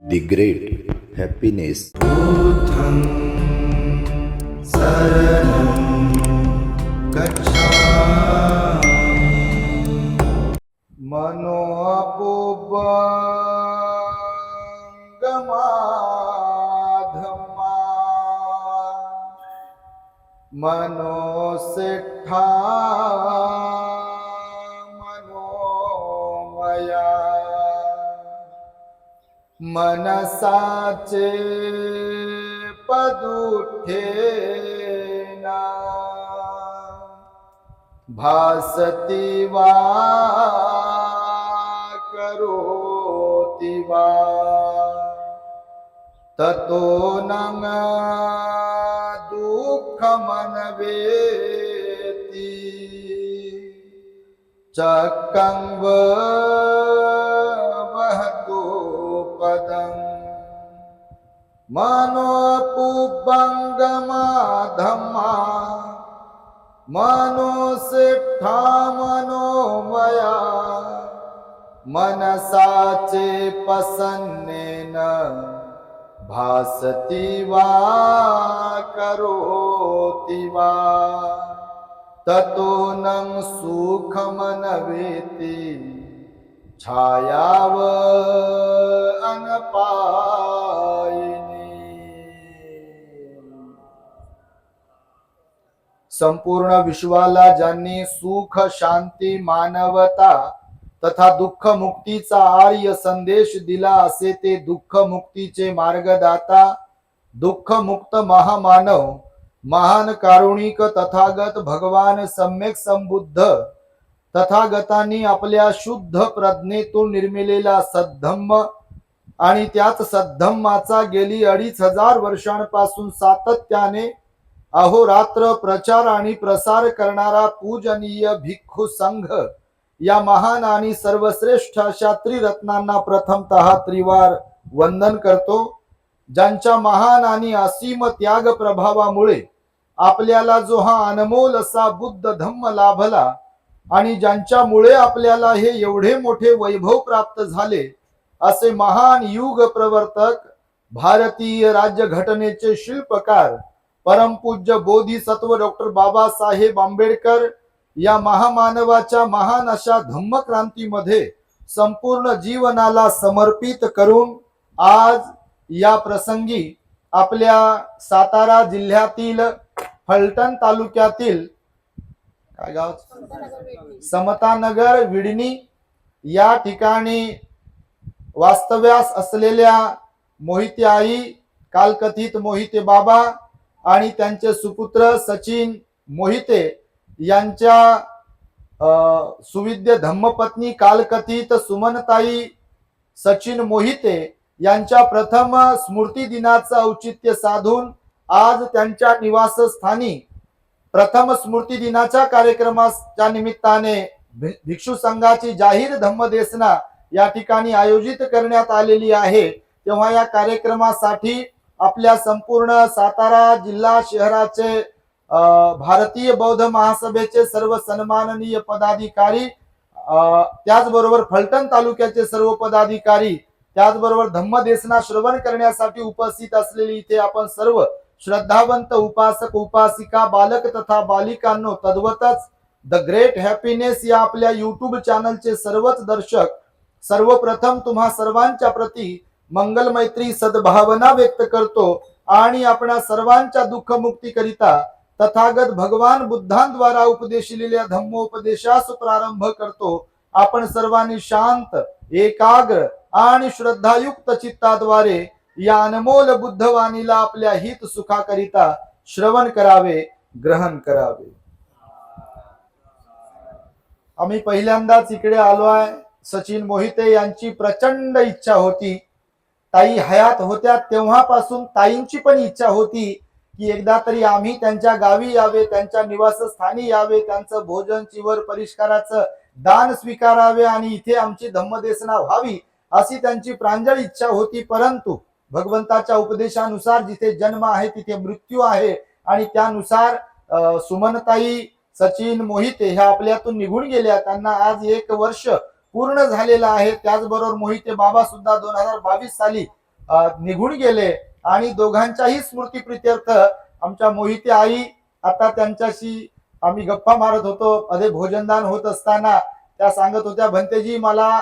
The Great Happiness. बुद्धं शरणं गच्छामि। मनोपुब्बंगमाधम्मा मनोसिद्धा मनोमया मनसाचे पदुठेना भासती वा करोति वा ततो नंग दुःखमनवेति चक्रं वहतु पदं मनोपुब्बंगमाधम्मा मनोसिद्धा मनोमया मनसाचे प्रसन्नेन भासति वा करोति वा ततो नं सुखमनवेति छायाव अनपायिनी। संपूर्ण विश्वाला ज्यांनी सुख शांती मानवता तथा दुःख मुक्तीचा आर्य संदेश दिला असे ते दुःख मुक्तीचे मार्गदाता दुःख मुक्त महामानव महान कारुणिक तथागत भगवान सम्यक संबुद्ध तथागतांनी आपल्या शुद्ध प्रज्ञेतून निर्मिलेला सद्धम्म आणि त्याच सद्धम्माचा गेली 2500 वर्षांपासून सातत्याने अहोरात्र प्रचार आणि प्रसार करणारा पूजनीय भिक्खू संघ या महान आणि सर्वश्रेष्ठ अशा त्रिरत्नांना प्रथमतः त्रिवार वंदन करतो, ज्यांच्या महान आणि असीम त्याग प्रभावामुळे आपल्याला जो हा अनमोल असा बुद्ध धम्म लाभला आणि ज्यांच्यामुळे आपल्याला हे एवढे मोठे वैभव प्राप्त झाले असे महान युग प्रवर्तक भारतीय राज्यघटनेचे शिल्पकार परमपूज्य बोधिसत्व डॉक्टर बाबासाहेब आंबेडकर या महामानवाच्या महान अशा धम्मक्रांतीमध्ये संपूर्ण जीवनाला समर्पित करून आज या प्रसंगी आपल्या सातारा जिल्ह्यातील फलटण तालुक्यातील काय गाव समतानगर विडणी या ठिकाणी वास्तव्यास असलेल्या मोहिते आई कालकथित मोहिते बाबा आणि त्यांचे सुपुत्र सचिन मोहिते यांच्या सुविद्य धम्मपत्नी कालकथित सुमनताई सचिन मोहिते यांच्या प्रथम स्मृती दिनाचं औचित्य साधून आज त्यांच्या निवासस्थानी प्रथम स्मृती दिनाच्या कार्यक्रमाच्या निमित्ताने भिक्षू संघाची जाहीर धम्मदेसना या ठिकाणी आयोजित करण्यात आलेली आहे। तेव्हा या कार्यक्रमासाठी आपल्या संपूर्ण सातारा जिल्हा शहराचे भारतीय बौद्ध महासभेचे सर्व सन्माननीय पदाधिकारी त्याचबरोबर फलटण तालुक्याचे सर्व पदाधिकारी त्याचबरोबर धम्मदेसना श्रवण करण्यासाठी उपस्थित असलेली इथे आपण सर्व श्रद्धावंत उपासक उपासिका बालक तथा बालिकांनो तद्वतच द ग्रेट हॅपीनेस या आपल्या युट्यूब चॅनलचे सर्वच दर्शक सर्वप्रथम तुम्हा सर्वांच्या प्रती मंगल मैत्री सद्भावना व्यक्त करतो आणि आपणा सर्वांच्या दुःख मुक्ती करिता तथागत भगवान बुद्धांद्वारा उपदेशिलेल्या धम्मोपदेशास प्रारंभ करतो। आपण सर्वांनी शांत एकाग्र आणि श्रद्धायुक्त चित्ताद्वारे या अनमोल बुद्धवाणीला आपल्या हित सुखाकरिता श्रवण करावे ग्रहण करावे। आम्ही पहिल्यांदाच इकडे आलो आहे। सचिन मोहिते यांची प्रचंड इच्छा होती, ताई हयात होत्या तेव्हापासून ताईंची पण इच्छा होती की एकदा तरी आम्ही त्यांच्या गावी यावे, त्यांच्या निवासस्थानी यावे, त्यांचं भोजन चिवर परिष्काराचं दान स्वीकारावे आणि इथे आमची धम्मदेसना व्हावी अशी त्यांची प्रांजळ इच्छा होती। परंतु भगवंताच्या उपदेशानुसार जिथे जन्म आहे तिथे मृत्यू आहे आणि त्यानुसार सुमनताई सचिन मोहिते ह्या आपल्यातून निघून गेल्या। त्यांना आज 1 वर्ष पूर्ण झालेला आहे। त्याचबरोबर मोहिते बाबा सुद्धा 2022 साली निघून गेले आणि दोघांच्याही स्मृतीप्रित्यर्थ आमच्या मोहिते आई आता त्यांच्याशी आम्ही गप्पा मारत होतो. अधे भोजनदान होत असताना त्या सांगत होत्या, भंतेजी मला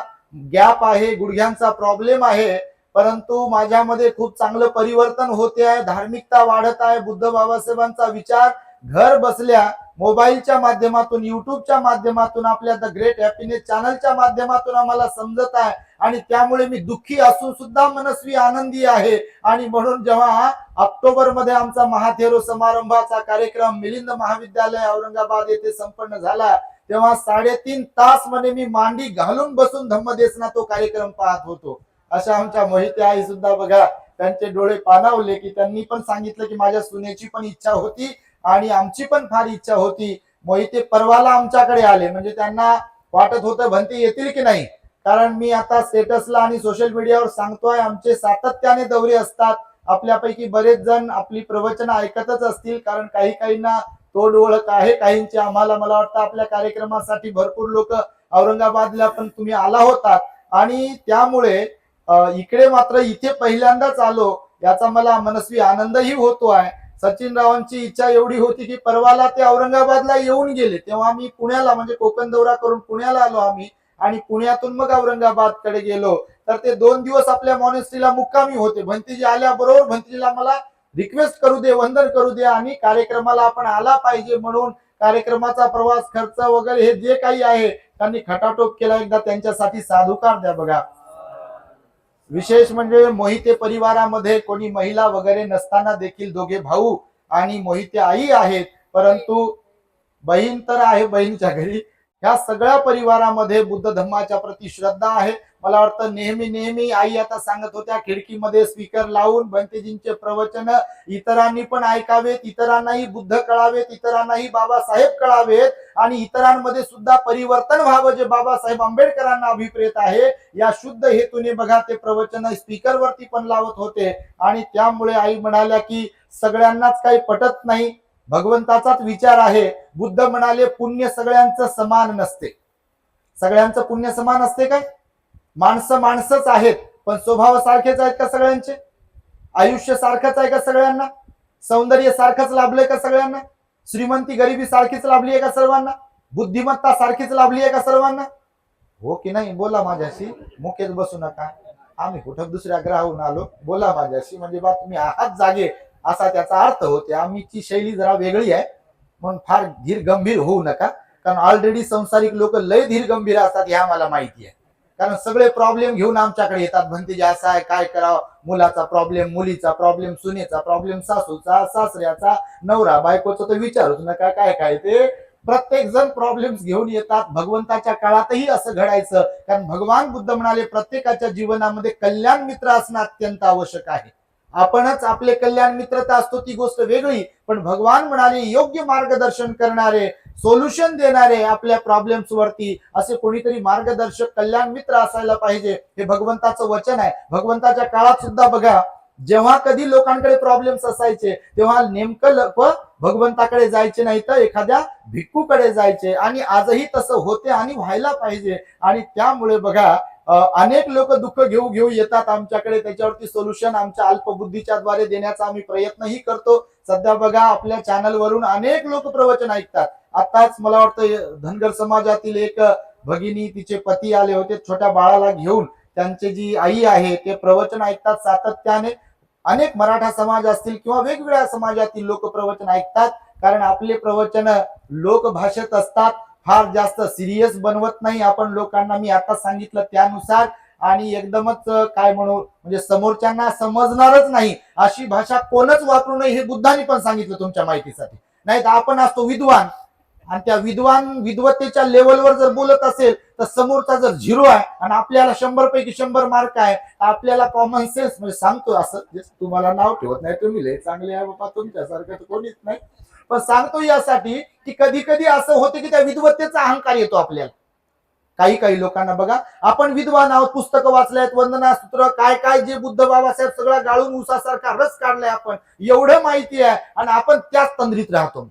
गॅप आहे, गुडघ्यांचा प्रॉब्लेम आहे, परंतु माझ्यामध्ये खूप चांगलं परिवर्तन होते आहे, धार्मिकता वाढत आहे, बुद्ध बाबासाहेबांचा विचार घर बसल्या मोबाईलच्या माध्यमातून, युट्यूबच्या माध्यमातून, आपल्या द ग्रेट हॅपीनेस चॅनलच्या माध्यमातून आम्हाला समजत आहे आणि त्यामुळे मी दुःखी असून सुद्धा मनस्वी आनंदी आहे. आणि म्हणून जेव्हा ऑक्टोबर मध्ये आमचा महाथेरो समारंभाचा कार्यक्रम मिलिंद महाविद्यालय औरंगाबाद येथे संपन्न झाला, तेव्हा 3.5 तास म्हणे मी मांडी घालून बसून धम्मदेसना तो कार्यक्रम पाहत होतो. अशा आमच्या मोहिते आई सुद्धा बघा, त्यांचे डोळे पाणावले की त्यांनी पण सांगितलं की माझ्या सुनेची पण इच्छा होती आणि आमची पण फार इच्छा होती. मोहिते परवाला आमच्याकडे आले, म्हणजे त्यांना वाटत होतं भंते येतील की नाही, कारण मी आता स्टेटसला आणि सोशल मीडियावर सांगतोय आमचे सातत्याने दौरे असतात. आपल्यापैकी बरेच जण आपली प्रवचन ऐकतच असतील, कारण काही काहींना तोड ओळख आहे काहींची. आम्हाला मला वाटतं आपल्या कार्यक्रमासाठी भरपूर लोक औरंगाबादला पण तुम्ही आला होतात आणि त्यामुळे इकडे मात्र इथे पहिल्यांदाच आलो, याचा मला मनस्वी आनंदही होतो आहे. सचिन रावांची इच्छा एवढी होती की परवाला ते औरंगाबादला येऊन गेले, तेव्हा मी पुण्याला म्हणजे कोकण दौरा करून पुण्याला आलो आम्ही आणि पुण्यातून मग औरंगाबाद कडे गेलो. तर ते 2 दिवस आपल्या मॉनेस्ट्रीला मुक्कामी होते. भंतीजी आल्याबरोबर भंतीजीला मला रिक्वेस्ट करू दे, वंदन करू दे आणि कार्यक्रमाला आपण आला पाहिजे म्हणून कार्यक्रमाचा प्रवास खर्च वगैरे हे जे काही आहे त्यांनी खटाटोप केला. एकदा त्यांच्यासाठी साधुकार द्या. बघा, विशेष म्हणजे मोहिते परिवारामध्ये कोणी महिला वगैरे नसताना देखील दोघे भाऊ आणि मोहिते आई आहेत, परंतु बहीण तर आहे बहिणीच्या घरी. ह्या सगळ्या परिवारामध्ये बुद्ध धम्माच्या प्रति श्रद्धा आहे. मला वाटतं नेहमी आई आता सांगत होत्या, खिडकीमध्ये स्पीकर लावून भंतेजींचे प्रवचन इतरांनी पण ऐकावेत, इतरांनाही बुद्ध कळावेत, इतरांनाही बाबासाहेब कळावेत आणि इतरांमध्ये सुद्धा परिवर्तन व्हावं जे बाबासाहेब आंबेडकरांना अभिप्रेत आहे. या शुद्ध हेतूने बघा ते प्रवचन स्पीकर वरती पण लावत होते आणि त्यामुळे आई म्हणाल्या की सगळ्यांनाच काही पटत नाही, भगवंताचाच विचार आहे. बुद्ध म्हणाले पुण्य सगळ्यांचं समान नसते. सगळ्यांचं पुण्य समान असते काय? माणसं माणसंच आहेत, पण स्वभाव सारखेच आहेत का सगळ्यांचे? आयुष्य सारखंच आहे का सगळ्यांना? सौंदर्य सारखंच लाभलंय का सगळ्यांना? श्रीमंती गरिबी सारखीच लाभली आहे का सर्वांना? बुद्धिमत्ता सारखीच लाभली आहे का सर्वांना? हो की नाही? बोला माझ्याशी, मुकेत बसू नका. आम्ही कुठं दुसऱ्या ग्रहाहून आलो, बोला माझ्याशी, म्हणजे बा तुम्ही आहात जागे असा त्याचा अर्थ होते. आमची शैली जरा वेगळी आहे म्हणून फार धीर गंभीर होऊ नका, कारण ऑलरेडी संसारिक लोक लय धीर गंभीर असतात हे आम्हाला माहिती आहे. कारण सगळे प्रॉब्लेम घेऊन आमच्याकडे येतात. भंतेजी असं आहे, काय करावं, मुलाचा प्रॉब्लेम, मुलीचा प्रॉब्लेम, सुनेचा प्रॉब्लेम, सासूचा, सासऱ्याचा, नवरा बायकोचा तर विचारूच नका. काय काय ते प्रत्येक जण प्रॉब्लेम्स घेऊन येतात. भगवंताच्या काळातही असं घडायचं, कारण भगवान बुद्ध म्हणाले प्रत्येकाच्या जीवनामध्ये कल्याण मित्र असणं अत्यंत आवश्यक आहे. आपणच आपले कल्याण मित्रता असतो ती गोष्ट वेगळी, पण भगवान म्हणाले योग्य मार्गदर्शन करणारे, सोल्युशन देणारे आपल्या प्रॉब्लेम्स वरती असे कोणीतरी मार्गदर्शक कल्याण मित्र असायला पाहिजे. हे भगवंताचं वचन आहे. भगवंताच्या काळात सुद्धा बघा, जेव्हा कधी लोकांकडे प्रॉब्लेम्स असायचे तेव्हा नेमकं लोक भगवंताकडे जायचे नाही तर एखाद्या भिक्खूकडे जायचे आणि आजही तसं होते आणि व्हायला पाहिजे. आणि त्यामुळे बघा अनेक लोक दुःख घेऊ येतात आमच्याकडे, त्याच्यावरती सोल्युशन आमच्या अल्पबुद्धीच्या द्वारे देण्याचा आम्ही प्रयत्नही करतो. सध्या बघा आपल्या चॅनल वरून अनेक लोक प्रवचन ऐकतात. आताच मला वाटतं धनगर समाजातील एक भगिनी, तिचे पती आले होते छोट्या बाळाला घेऊन, त्यांची जी आई आहे ते प्रवचन ऐकतात सातत्याने. अनेक मराठा समाज असतील किंवा वेगवेगळ्या समाजातील लोक प्रवचन ऐकतात, कारण आपले प्रवचन लोकभाषेत असतात, फार जास्त सिरियस बनवत नाही आपण लोकांना. मी आता सांगितलं त्यानुसार, आणि एकदमच काय म्हणू म्हणजे समोरच्यांना समजणारच नाही अशी भाषा कोणच वापरू नये हे बुद्धांनी पण सांगितलं तुमच्या माहितीसाठी. नाही तर आपण असतो विद्वान आणि त्या विद्वत्तेच्या लेवलवर जर बोलत असेल तर समोरचा जर 0 आहे आणि आपल्याला 100 पैकी 100 मार्क आहे, आपल्याला कॉमन सेन्स म्हणजे सांगतो असं, तुम्हाला नाव ठेवत नाही, तुम्ही लय चांगले आहे बाबा, तुमच्यासारखं कोणीच नाही, पण सांगतो यासाठी की कधी कधी असं होतं की त्या विद्वत्तेचा अहंकार येतो आपल्याला. काही लोकांना बघा, आपण विद्वान आहोत, पुस्तकं वाचल्यात, वंदना सूत्र काय काय जे बुद्ध बाबासाहेब सगळा गाळून उसासारखा रस काढलाय आपण, एवढं माहिती आहे आणि आपण त्याच तंद्रीत राहतो.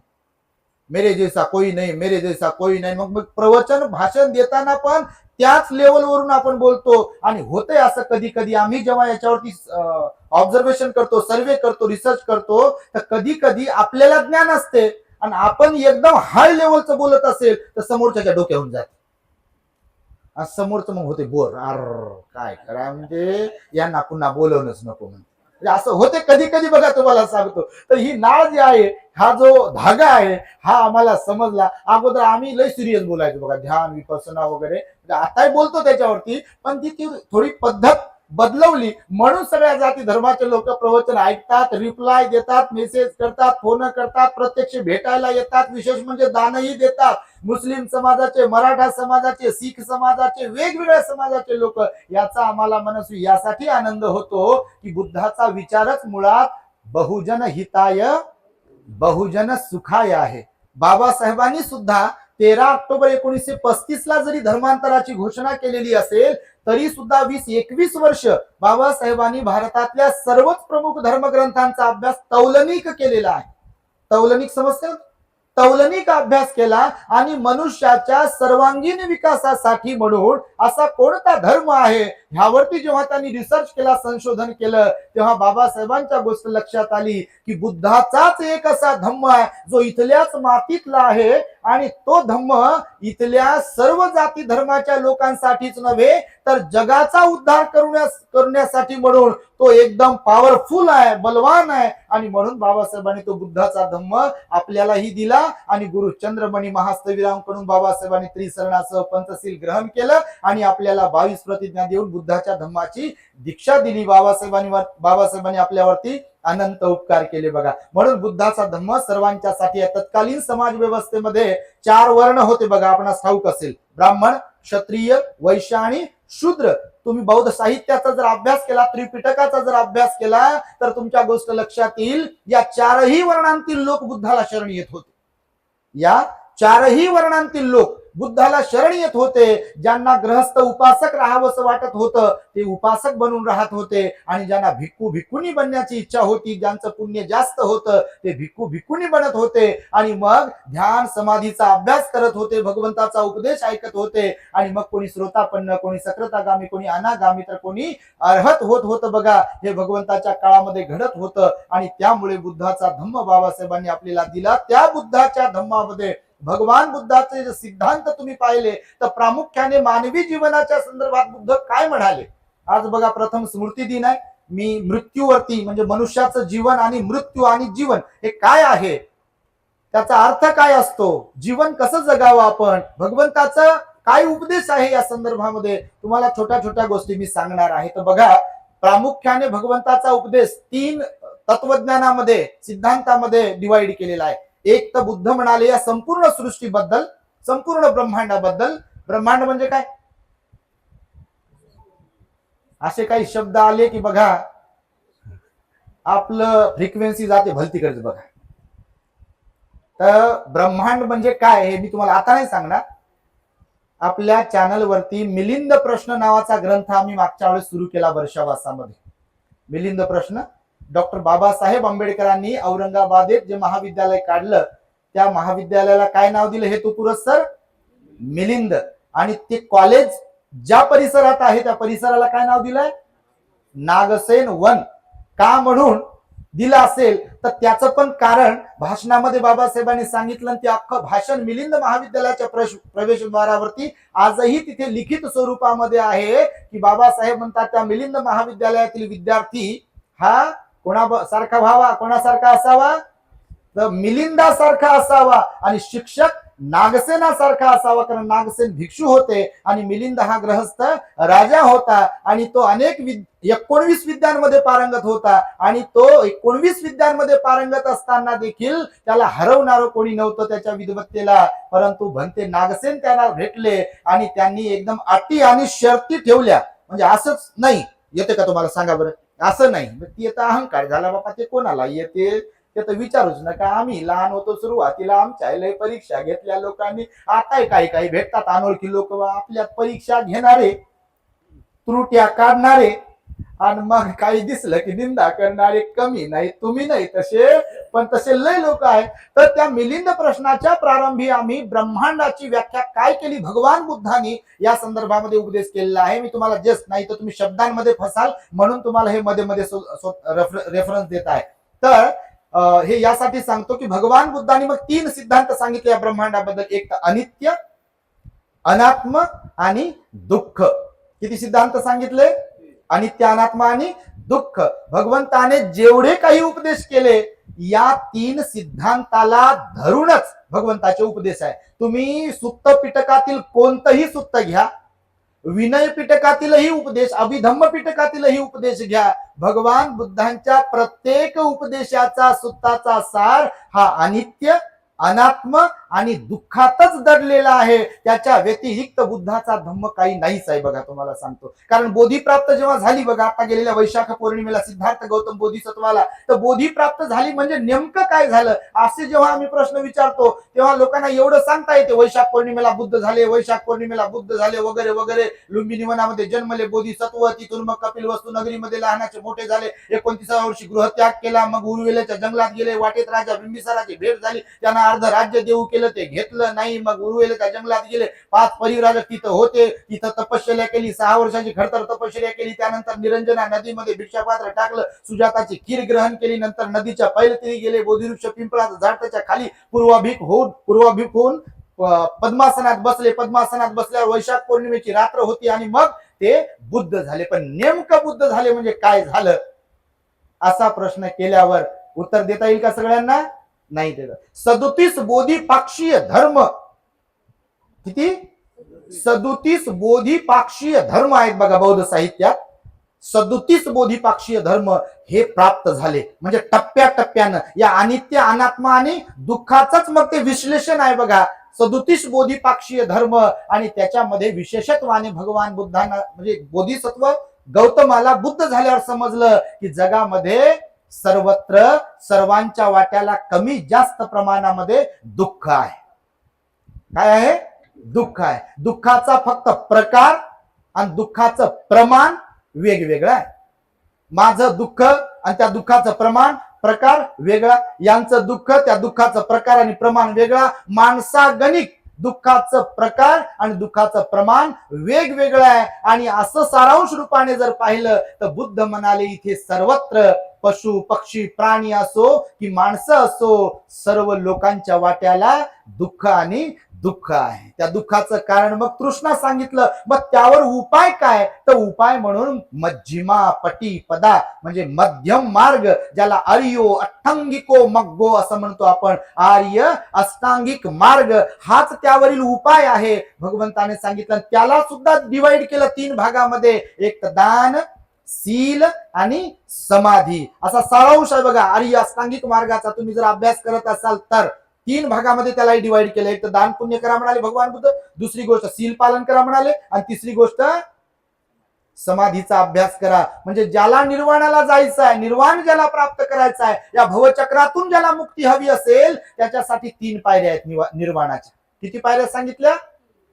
मेरे जैसा कोई नहीं, मेरे जैसा कोई नहीं. मग प्रवचन भाषण देताना पण त्याच लेवलवरून आपण बोलतो. आणि होतंय असं कधी कधी, आम्ही जेव्हा याच्यावरती ऑब्झर्वेशन करतो, सर्वे करतो, रिसर्च करतो, तर कधी कधी आपल्याला ज्ञान असते आणि आपण एकदम हाय लेवलचं बोलत असेल तर समोरच्या डोक्यावरून जाते. समोरचं मग होते बोर, अर काय करा म्हणजे यांना पुन्हा बोलवणंच नको म्हणते. असं होते कधी कधी बघा, तुम्हाला सांगतो. तर ही नाळ जी आहे, हा जो धागा आहे, हा आम्हाला समजला. अगोदर आम्ही लय सिरियस बोलायचो बघा, ध्यान विपස්සना वगैरे, आताही बोलतो त्याच्यावरती, पण ती थोडी पद्धत बदलवली म्हणून सगळ्या जाती धर्माचे लोक प्रवचन ऐकतात, रिप्लाय देतात, मेसेज करतात, फोन करतात, प्रत्यक्ष भेटायला येतात, विशेष म्हणजे दानही देतात. मुस्लिम समाजाचे, मराठा समाजाचे, शीख समाजाचे, वेगवेगळ्या समाजाचे लोक, याचा आम्हाला मनस्वी यासाठी आनंद होतो की बुद्धाचा विचारच मुळात बहुजन हिताय बहुजन सुखाय आहे. बाबासाहेबांनी सुद्धा 13 ऑक्टोबर 1935 ला जरी धर्मांतराची घोषणा केलेली असेल, तरी सुद्धा 20-21 वर्ष बाबासाहेबांनी भारतातल्या सर्वच प्रमुख धर्मग्रंथांचा अभ्यास तौलनिक केलेला आहे. तौलनिक समजते, तौलनिक अभ्यास केला आणि मनुष्याच्या सर्वांगीण विकासासाठी म्हणून असा कोणता धर्म आहे ह्यावरती जेव्हा त्यांनी रिसर्च केला, संशोधन केलं, तेव्हा बाबासाहेबांच्या गोष्ट लक्षात आली की बुद्धाचाच एक असा धम्म आहे जो इथल्याच मातीतला आहे आणि तो धम्म इथल्या सर्व जाती धर्माच्या लोकांसाठीच नव्हे तर जगाचा उद्धार करण्यासाठी म्हणून तो एकदम पॉवरफुल आहे, बलवान आहे. आणि म्हणून बाबासाहेबांनी तो बुद्धाचा धम्म आपल्यालाही दिला आणि गुरु चंद्रमणी महास्तवीरांकडून बाबासाहेबांनी त्रिसरणासह पंचशील ग्रहण केलं आणि आपल्याला 22 प्रतिज्ञा देऊन बुद्धाच्या धम्माची दीक्षा दिली. बाबासाहेबांनी आपल्यावरती अनंत उपकार केले बघा. म्हणून बुद्धाचा धम्म सर्वांच्यासाठी आहे. तत्कालीन समाज व्यवस्थेमध्ये 4 वर्ण होते बघा, आपणास ठाऊक असेल, ब्राह्मण, क्षत्रिय, वैश्य आणि शूद्र. तुम्ही बौद्ध साहित्याचा जर अभ्यास केला, त्रिपिटकाचा जर अभ्यास केला तर तुमच्या गोष्ट लक्षात येईल, या 4ही वर्णांतील लोक बुद्धाला शरण येत होते. या 4ही वर्णांतील लोक बुद्धाला शरण येत होते. ज्यांना गृहस्थ उपासक राहावंसं वाटत होतं ते उपासक बनून राहत होते आणि ज्यांना भिक्खू भिक्खुनी बनण्याची इच्छा होती, ज्यांचं पुण्य जास्त होतं ते भिक्खू भिक्खुनी बनत होते आणि मग ध्यान समाधीचा अभ्यास करत होते, भगवंताचा उपदेश ऐकत होते आणि मग कोणी श्रोतापन्न, कोणी सकृतागामी, कोणी अनागामी, तर कोणी अर्हत होत होतं बघा. हे भगवंताच्या काळामध्ये घडत होतं आणि त्यामुळे बुद्धाचा धम्म बाबासाहेबांनी आपल्याला दिला. त्या बुद्धाच्या धम्मामध्ये भगवान बुद्धाचे जे सिद्धांत तुम्ही पाहिले तर प्रामुख्याने मानवी जीवनाच्या संदर्भात बुद्ध काय म्हणाले. आज बघा, प्रथम स्मृती दिन आहे. मी मृत्यूवरती म्हणजे मनुष्याचं जीवन आणि मृत्यू आणि जीवन हे काय आहे, त्याचा अर्थ काय असतो, जीवन कसं जगावं आपण, भगवंताचा काय उपदेश आहे, या संदर्भामध्ये तुम्हाला छोट्या छोट्या गोष्टी मी सांगणार आहे. तर बघा, प्रामुख्याने भगवंताचा उपदेश 3 तत्वज्ञानामध्ये, सिद्धांतामध्ये डिवाइड केलेला आहे. एक तर बुद्ध म्हणाले या संपूर्ण सृष्टीबद्दल, संपूर्ण ब्रह्मांडाबद्दल. ब्रह्मांड म्हणजे काय, असे काही शब्द आले की बघा आपलं फ्रिक्वेन्सी जाते भलतीकडे बघा. तर ब्रह्मांड म्हणजे काय हे मी तुम्हाला आता नाही सांगणार. आपल्या चॅनलवरती मिलिंद प्रश्न नावाचा ग्रंथ आम्ही मागच्या वेळेस सुरू केला वर्षावासामध्ये. मिलिंद प्रश्न, डॉक्टर बाबासाहेब आंबेडकरांनी औरंगाबादेत जे महाविद्यालय काढलं त्या महाविद्यालयाला काय नाव दिलं, हेतू पुरस्सर मिलिंद. आणि ते कॉलेज ज्या परिसरात आहे त्या परिसराला काय नाव दिलंय, नागसेन वन. का म्हणून दिलं असेल तर त्याचं पण कारण भाषणामध्ये बाबासाहेबांनी सांगितलं. ते अख्खं भाषण मिलिंद महाविद्यालयाच्या प्रवेशद्वारावरती आजही तिथे लिखित स्वरूपामध्ये आहे की बाबासाहेब म्हणतात त्या मिलिंद महाविद्यालयातील विद्यार्थी हा कोणासारखा व्हावा, कोणासारखा असावा, तर मिलिंदासारखा असावा आणि शिक्षक नागसेनासारखा असावा. कारण नागसेन भिक्षू होते आणि मिलिंद हा ग्रहस्थ राजा होता आणि तो अनेक 19 विद्यांमध्ये पारंगत होता आणि तो 19 विद्यांमध्ये पारंगत असताना देखील त्याला हरवणारं कोणी नव्हतं त्याच्या विद्वत्तेला. परंतु भंते नागसेन त्याला भेटले आणि त्यांनी एकदम अटी आणि शर्ती ठेवल्या. म्हणजे असंच नाही, येते का तुम्हाला सांगा बरं, असं नाही. ती आता अहंकार झाला बाबा, ते कोणाला येते ते तर विचारूच नका. आम्ही लहान होतो सुरुवातीला आमच्या लय परीक्षा घेतल्या लोकांनी. आता काही काही भेटतात अनोळखी लोक आपल्यात परीक्षा घेणारे, त्रुट्या काढणारे आणि मग काही दिसलं की निंदा करणारे कमी नाही, तुम्ही नाही तसे, पण तसे लय लोक आहेत. तर त्या मिलिंद प्रश्नाच्या प्रारंभी आम्ही ब्रह्मांडाची व्याख्या काय केली भगवान बुद्धांनी या संदर्भामध्ये उपदेश केलेला आहे. मी तुम्हाला जस्ट, नाही तर तुम्ही शब्दांमध्ये फसाल म्हणून तुम्हाला हे मध्ये मध्ये रेफरन्स देत आहे. तर हे यासाठी सांगतो की भगवान बुद्धांनी मग 3 सिद्धांत सांगितले या ब्रह्मांडाबद्दल. एक तर अनित्य, अनात्म आणि दुःख. किती सिद्धांत सांगितले? अनित्य, अनात्म आणि दुःख. भगवंताने जेवढे काही उपदेश केले या 3 सिद्धांताला धरूनच भगवंताचे उपदेश आहे. तुम्ही सुत्त पिटकातील कोणतंही सुत्त घ्या, विनय पिटकातीलही उपदेश, अभिधम्म पिटकातीलही उपदेश घ्या, भगवान बुद्धांच्या प्रत्येक उपदेशाचा सुत्ताचा सार हा अनित्य, अनात्म आणि दुःखातच दडलेला आहे. त्याच्या व्यतिरिक्त बुद्धाचा धम्म काही नाहीच आहे. बघा तुम्हाला सांगतो, कारण बोधीप्राप्त जेव्हा झाली, बघा आता गेलेल्या वैशाख पौर्णिमेला सिद्धार्थ गौतम बोधिसत्वाला, तर बोधीप्राप्त झाली म्हणजे नेमकं काय झालं असे जेव्हा आम्ही प्रश्न विचारतो तेव्हा लोकांना एवढं सांगता येते, वैशाख पौर्णिमेला बुद्ध झाले, वैशाख पौर्णिमेला बुद्ध झाले वगैरे वगैरे. लुंबिनी वनामध्ये जन्मले बोधिसत्व, तिथून मग कपिल वस्तू नगरीमध्ये लहानाचे मोठे झाले, 29व्या वर्षी गृहत्याग केला, मग उरुवेल्याच्या जंगलात गेले, वाटेत राजा बिंबिसाराची भेट झाली, त्यांना अर्ध राज्य देऊ केलं, ते घेतलं नाही, मग उरुवेल्याच्या जंगलात गेले, 5 परिव्राजक तिथं होते, तिथं तपश्चर्या केली, 6 वर्षाची खडतर तपश्चर्या केली, त्यानंतर निरंजना नदीमध्ये भिक्षापात्र टाकलं, सुजाताची खीर ग्रहण केली, नंतर नदीच्या पैलतीरी गेले, बोधिवृक्ष पिंपळाचं झाड त्याच्या खाली पूर्वाभिमुख होऊन पद्मासनात बसले. पद्मासनात बसल्यावर वैशाख पौर्णिमेची रात्र होती आणि मग ते बुद्ध झाले. पण नेमकं बुद्ध झाले म्हणजे काय झालं असा प्रश्न केल्यावर उत्तर देता येईल का सगळ्यांना? नाही देत. 37 बोधिपाक्षीय धर्म, किती? 37 बोधिपाक्षीय धर्म आहेत बघा बौद्ध साहित्यात. 37 बोधिपाक्षीय धर्म हे प्राप्त झाले. म्हणजे टप्प्याटप्प्यानं या अनित्य, अनात्मा आणि दुःखाचंच मग ते विश्लेषण आहे बघा. 37 बोधिपाक्षीय धर्म आणि त्याच्यामध्ये विशेषत्वाने भगवान बुद्धांना म्हणजे बोधिसत्व गौतमाला बुद्ध झाल्यावर समजलं की जगामध्ये सर्वत्र सर्वांच्या वाट्याला कमी जास्त प्रमाणामध्ये दुःख आहे. काय आहे? दुःख आहे. दुःखाचा फक्त प्रकार आणि दुःखाचं प्रमाण वेगवेगळं आहे. माझं दुःख आणि त्या दुःखाचं प्रकार वेगळा, यांचं दुःख त्या दुःखाचं प्रकार आणि प्रमाण वेगळा. माणसागणिक दुःखाचं प्रकार आणि दुःखाचं प्रमाण वेगवेगळं आहे. आणि असं सारांश रूपाने जर पाहिलं तर बुद्ध म्हणाले इथे सर्वत्र पशु पक्षी प्राणी असो की माणसं असो, सर्व लोकांच्या वाट्याला दुःख आणि दुःख आहे. त्या दुःखाचं कारण मग तृष्णा सांगितलं. मग त्यावर उपाय काय? तर उपाय म्हणून मध्यमा पटी पदा म्हणजे मध्यम मार्ग, ज्याला आर्यो अष्टांगिको मग्गो असं म्हणतो आपण. आर्य अष्टांगिक मार्ग हाच त्यावरील उपाय आहे भगवंताने सांगितलं. त्याला सुद्धा डिवाइड केलं 3 भागामध्ये. एक दान, शील आणि समाधी असा सारांश आहे बघा आर्य अष्टांगिक मार्गाचा. तुम्ही जर अभ्यास करत असाल तर 3 भागामध्ये त्याला डिवाइड केलं. एक तर दान पुण्य करा म्हणाले भगवान बुद्ध, दुसरी गोष्ट शील पालन करा म्हणाले, आणि तिसरी गोष्ट समाधीचा अभ्यास करा. म्हणजे ज्याला निर्वाणाला जायचं आहे, निर्वाण ज्याला प्राप्त करायचं आहे, या भवचक्रातून ज्याला मुक्ती हवी असेल त्याच्यासाठी 3 पायऱ्या आहेत निर्वाणाच्या. किती पायऱ्या सांगितल्या?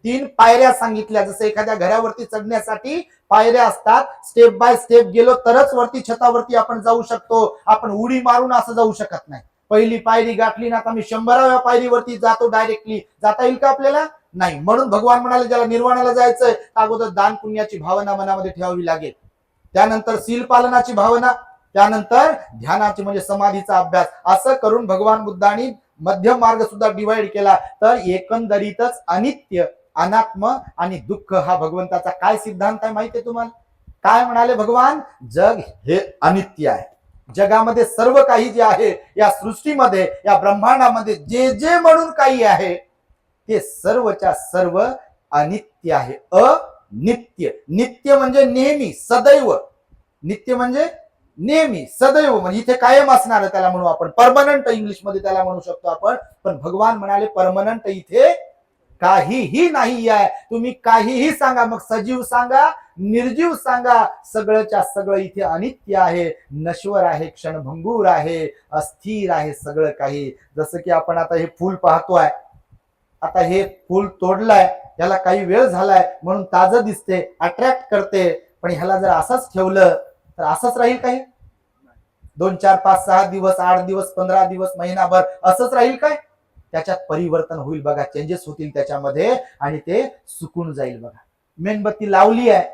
3 पायऱ्या सांगितल्या. जसं एखाद्या घरावरती चढण्यासाठी पायऱ्या असतात, स्टेप बाय स्टेप गेलो तरच वरती छतावरती आपण जाऊ शकतो. आपण उडी मारून असं जाऊ शकत नाही. पहिली पायरी गाठली ना, आता मी 100व्या पायरीवरती जातो डायरेक्टली, जाता येईल का आपल्याला? नाही. म्हणून भगवान म्हणाले ज्याला निर्वाणाला जायचंय अगोदर दान पुण्याची भावना मनामध्ये ठेवावी लागेल, त्यानंतर शील पालनाची भावना, त्यानंतर ध्यानाची म्हणजे समाधीचा अभ्यास. असं करून भगवान बुद्धांनी मध्यम मार्ग सुद्धा डिवाइड केला. तर एकंदरीतच अनित्य, अनात्म आणि दुःख हा भगवंताचा काय सिद्धांत आहे माहितीये तुम्हाला? काय म्हणाले भगवान? जग हे अनित्य आहे. जगामध्ये सर्व काही जे आहे, या सृष्टीमध्ये, या ब्रह्मांडामध्ये जे जे म्हणून काही आहे ते सर्वच्या सर्व अनित्य आहे. अनित्य. नित्य म्हणजे नेहमी, सदैव. नित्य म्हणजे नेहमी, सदैव म्हणजे इथे कायम असणार त्याला म्हणू आपण. परमनंट इंग्लिश मध्ये त्याला म्हणू शकतो आपण. पण भगवान म्हणाले परमनंट इथे काहीही नाही आहे. तुम्ही काहीही सांगा, मग सजीव सांगा, निर्जीव सांगा, सगळंच्या सगळं इथे अनित्य आहे, नश्वर आहे, क्षणभंगूर आहे, अस्थिर आहे सगळं काही. जसं की आपण आता हे फूल पाहतोय, आता हे फूल तोडलंय, याला काही वेळ झालाय म्हणून ताजं दिसते, अट्रॅक्ट करते. पण ह्याला जर असंच ठेवलं तर असंच राहील काही 2 4 5 6 दिवस 8 दिवस 15 दिवस महिनाभर असंच राहील काय? त्याच्यात परिवर्तन होईल बघा, चेंजेस होतील त्याच्यामध्ये आणि ते सुकून जाईल बघा. मेणबत्ती लावली आहे,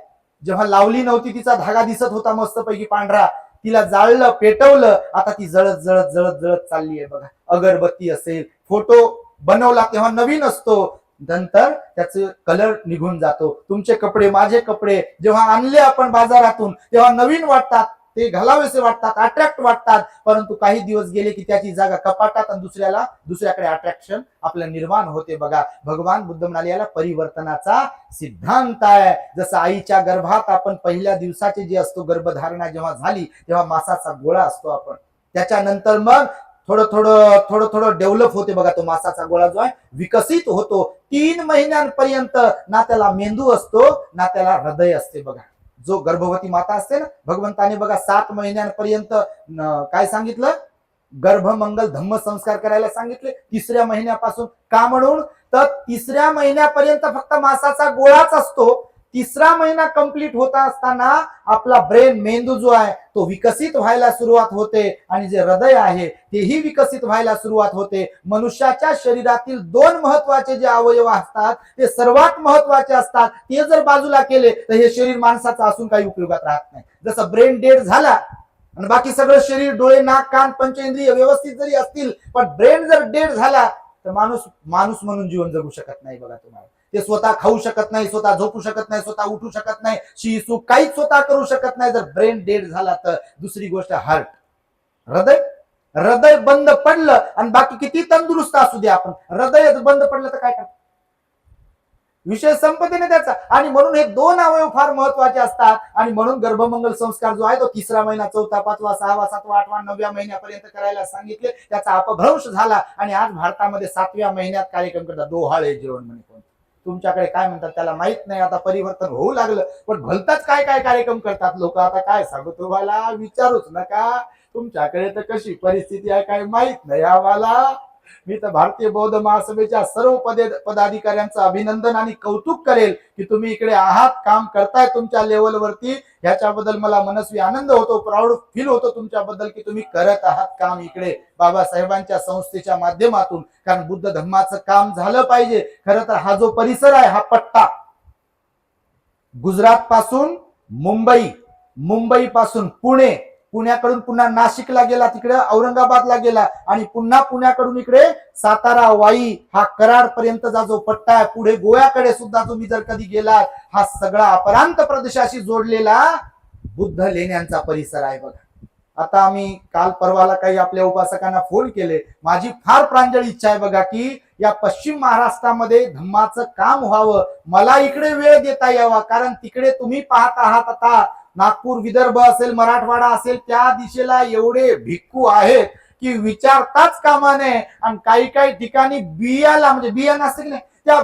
जेव्हा लावली नव्हती तिचा धागा दिसत होता मस्तपैकी पांढरा, तिला जाळलं पेटवलं, आता ती जळत जळत जळत जळत चालली आहे बघा. अगरबत्ती असेल, फोटो बनवला तेव्हा नवीन असतो, नंतर त्याचे कलर निघून जातो. तुमचे कपडे माझे कपडे जेव्हा आणले आपण बाजारातून तेव्हा नवीन वाटतात, ते घालावेसे वाटतात, अट्रॅक्ट वाटतात, परंतु काही दिवस गेले की त्याची जागा कपाटात आणि दुसऱ्याकडे अट्रॅक्शन आपलं निर्माण होते बघा. भगवान बुद्ध म्हणाले याला परिवर्तनाचा सिद्धांत आहे. जसं आईच्या गर्भात आपण पहिल्या दिवसाचे जे असतो गर्भधारणा जेव्हा झाली तेव्हा मासाचा गोळा असतो आपण, त्याच्यानंतर मग थोडं थोडं डेव्हलप होते बघा. तो मासाचा गोळा जो आहे विकसित होतो. 3 महिन्यांपर्यंत ना त्याला मेंदू असतो ना त्याला हृदय असते बघा. जो गर्भवती माता असते ना, भगवंताने बघा 7 महिन्यांपर्यंत काय सांगितलं, गर्भमंगल धम्म संस्कार करायला सांगितले. 3ऱ्या महिन्यापासून का म्हणून तर 3ऱ्या महिन्यापर्यंत फक्त मासाचा गोळाच असतो. 3रा महिना कंप्लीट होता असताना आपला ब्रेन मेंदू जो आहे तो विकसित व्हायला सुरुवात होते आणि जे हृदय आहे तेही विकसित व्हायला सुरुवात होते. मनुष्याच्या शरीरातील 2 महत्वाचे जे अवयव असतात ते सर्वात महत्वाचे असतात. ते जर बाजूला केले तर हे शरीर माणसाचं असून काही उपयोगात राहत नाही. जसं ब्रेन डेड झाला आणि बाकी सगळं शरीर डोळे नाक कान पंचेंद्रिय व्यवस्थित जरी असतील पण ब्रेन जर डेड झाला तर माणूस म्हणून जीवन जगू शकत नाही बघा. तुम्हाला ते स्वतः खाऊ शकत नाही, स्वतः झोपू शकत नाही, स्वतः उठू शकत नाही, शी सू काहीच स्वतः करू शकत नाही जर ब्रेन डेड झाला तर. दुसरी गोष्ट हार्ट, हृदय बंद पडलं आणि बाकी किती तंदुरुस्त असू दे आपण, हृदय बंद पडलं तर काय करतात, विषय संपत्तीने त्याचा. आणि म्हणून हे 2 अवयव फार महत्वाचे असतात आणि म्हणून गर्भमंगल संस्कार जो आहे तो 3रा महिना 4था 5वा 6वा 7वा 8वा 9व्या महिन्यापर्यंत करायला सांगितले. त्याचा अपभ्रंश झाला आणि आज भारतामध्ये 7व्या महिन्यात कार्यक्रम करतात डोहाळे जेवण म्हणे. तुमच्याकडे काय म्हणतात त्याला माहित नाही, आता परिवर्तन होऊ लागलं. पण भलताच काय काय कार्यक्रम करतात लोक. आता काय सांगू तुम्हाला, विचारूच नका. तुमच्याकडे तर कशी परिस्थिती आहे काय माहित नाही आम्हाला. मी तर भारतीय बौद्ध महासभेच्या सर्व पदाधिकाऱ्यांचं अभिनंदन आणि कौतुक करेल की तुम्ही इकडे आहात, काम करताय तुमच्या लेवलवरती. ह्याच्याबद्दल मला मनस्वी आनंद होतो, प्राऊड फील होतो तुमच्याबद्दल की तुम्ही करत आहात काम इकडे बाबासाहेबांच्या संस्थेच्या माध्यमातून. कारण बुद्ध धम्माचं काम झालं पाहिजे. खरं तर हा जो परिसर आहे हा पट्टा गुजरात पासून मुंबई पासून पुणे, पुण्याकडून पुन्हा नाशिकला गेला, तिकडे औरंगाबादला गेला आणि पुन्हा पुण्याकडून इकडे सातारा वाई हा कराड पर्यंतचा जो पट्टा आहे, पुढे गोव्याकडे सुद्धा तुम्ही जर कधी गेलात, हा सगळा अपरांत प्रदेशाशी जोडलेला बुद्ध लेण्यांचा परिसर आहे बघा. आता आम्ही काल परवाला काही आपल्या उपासकांना फोन केले. माझी फार प्रांजळ इच्छा आहे बघा की या पश्चिम महाराष्ट्रामध्ये धम्माचं काम व्हावं, मला इकडे वेळ देता यावा. कारण तिकडे तुम्ही पाहत आहात आता नागपूर विदर्भ असेल मराठवाडा असेल त्या दिशेला एवढे भिक्खू आहेत की विचारताच कामा नये. आणि काही काही ठिकाणी बियाला म्हणजे बियाणं असतं की नाही त्या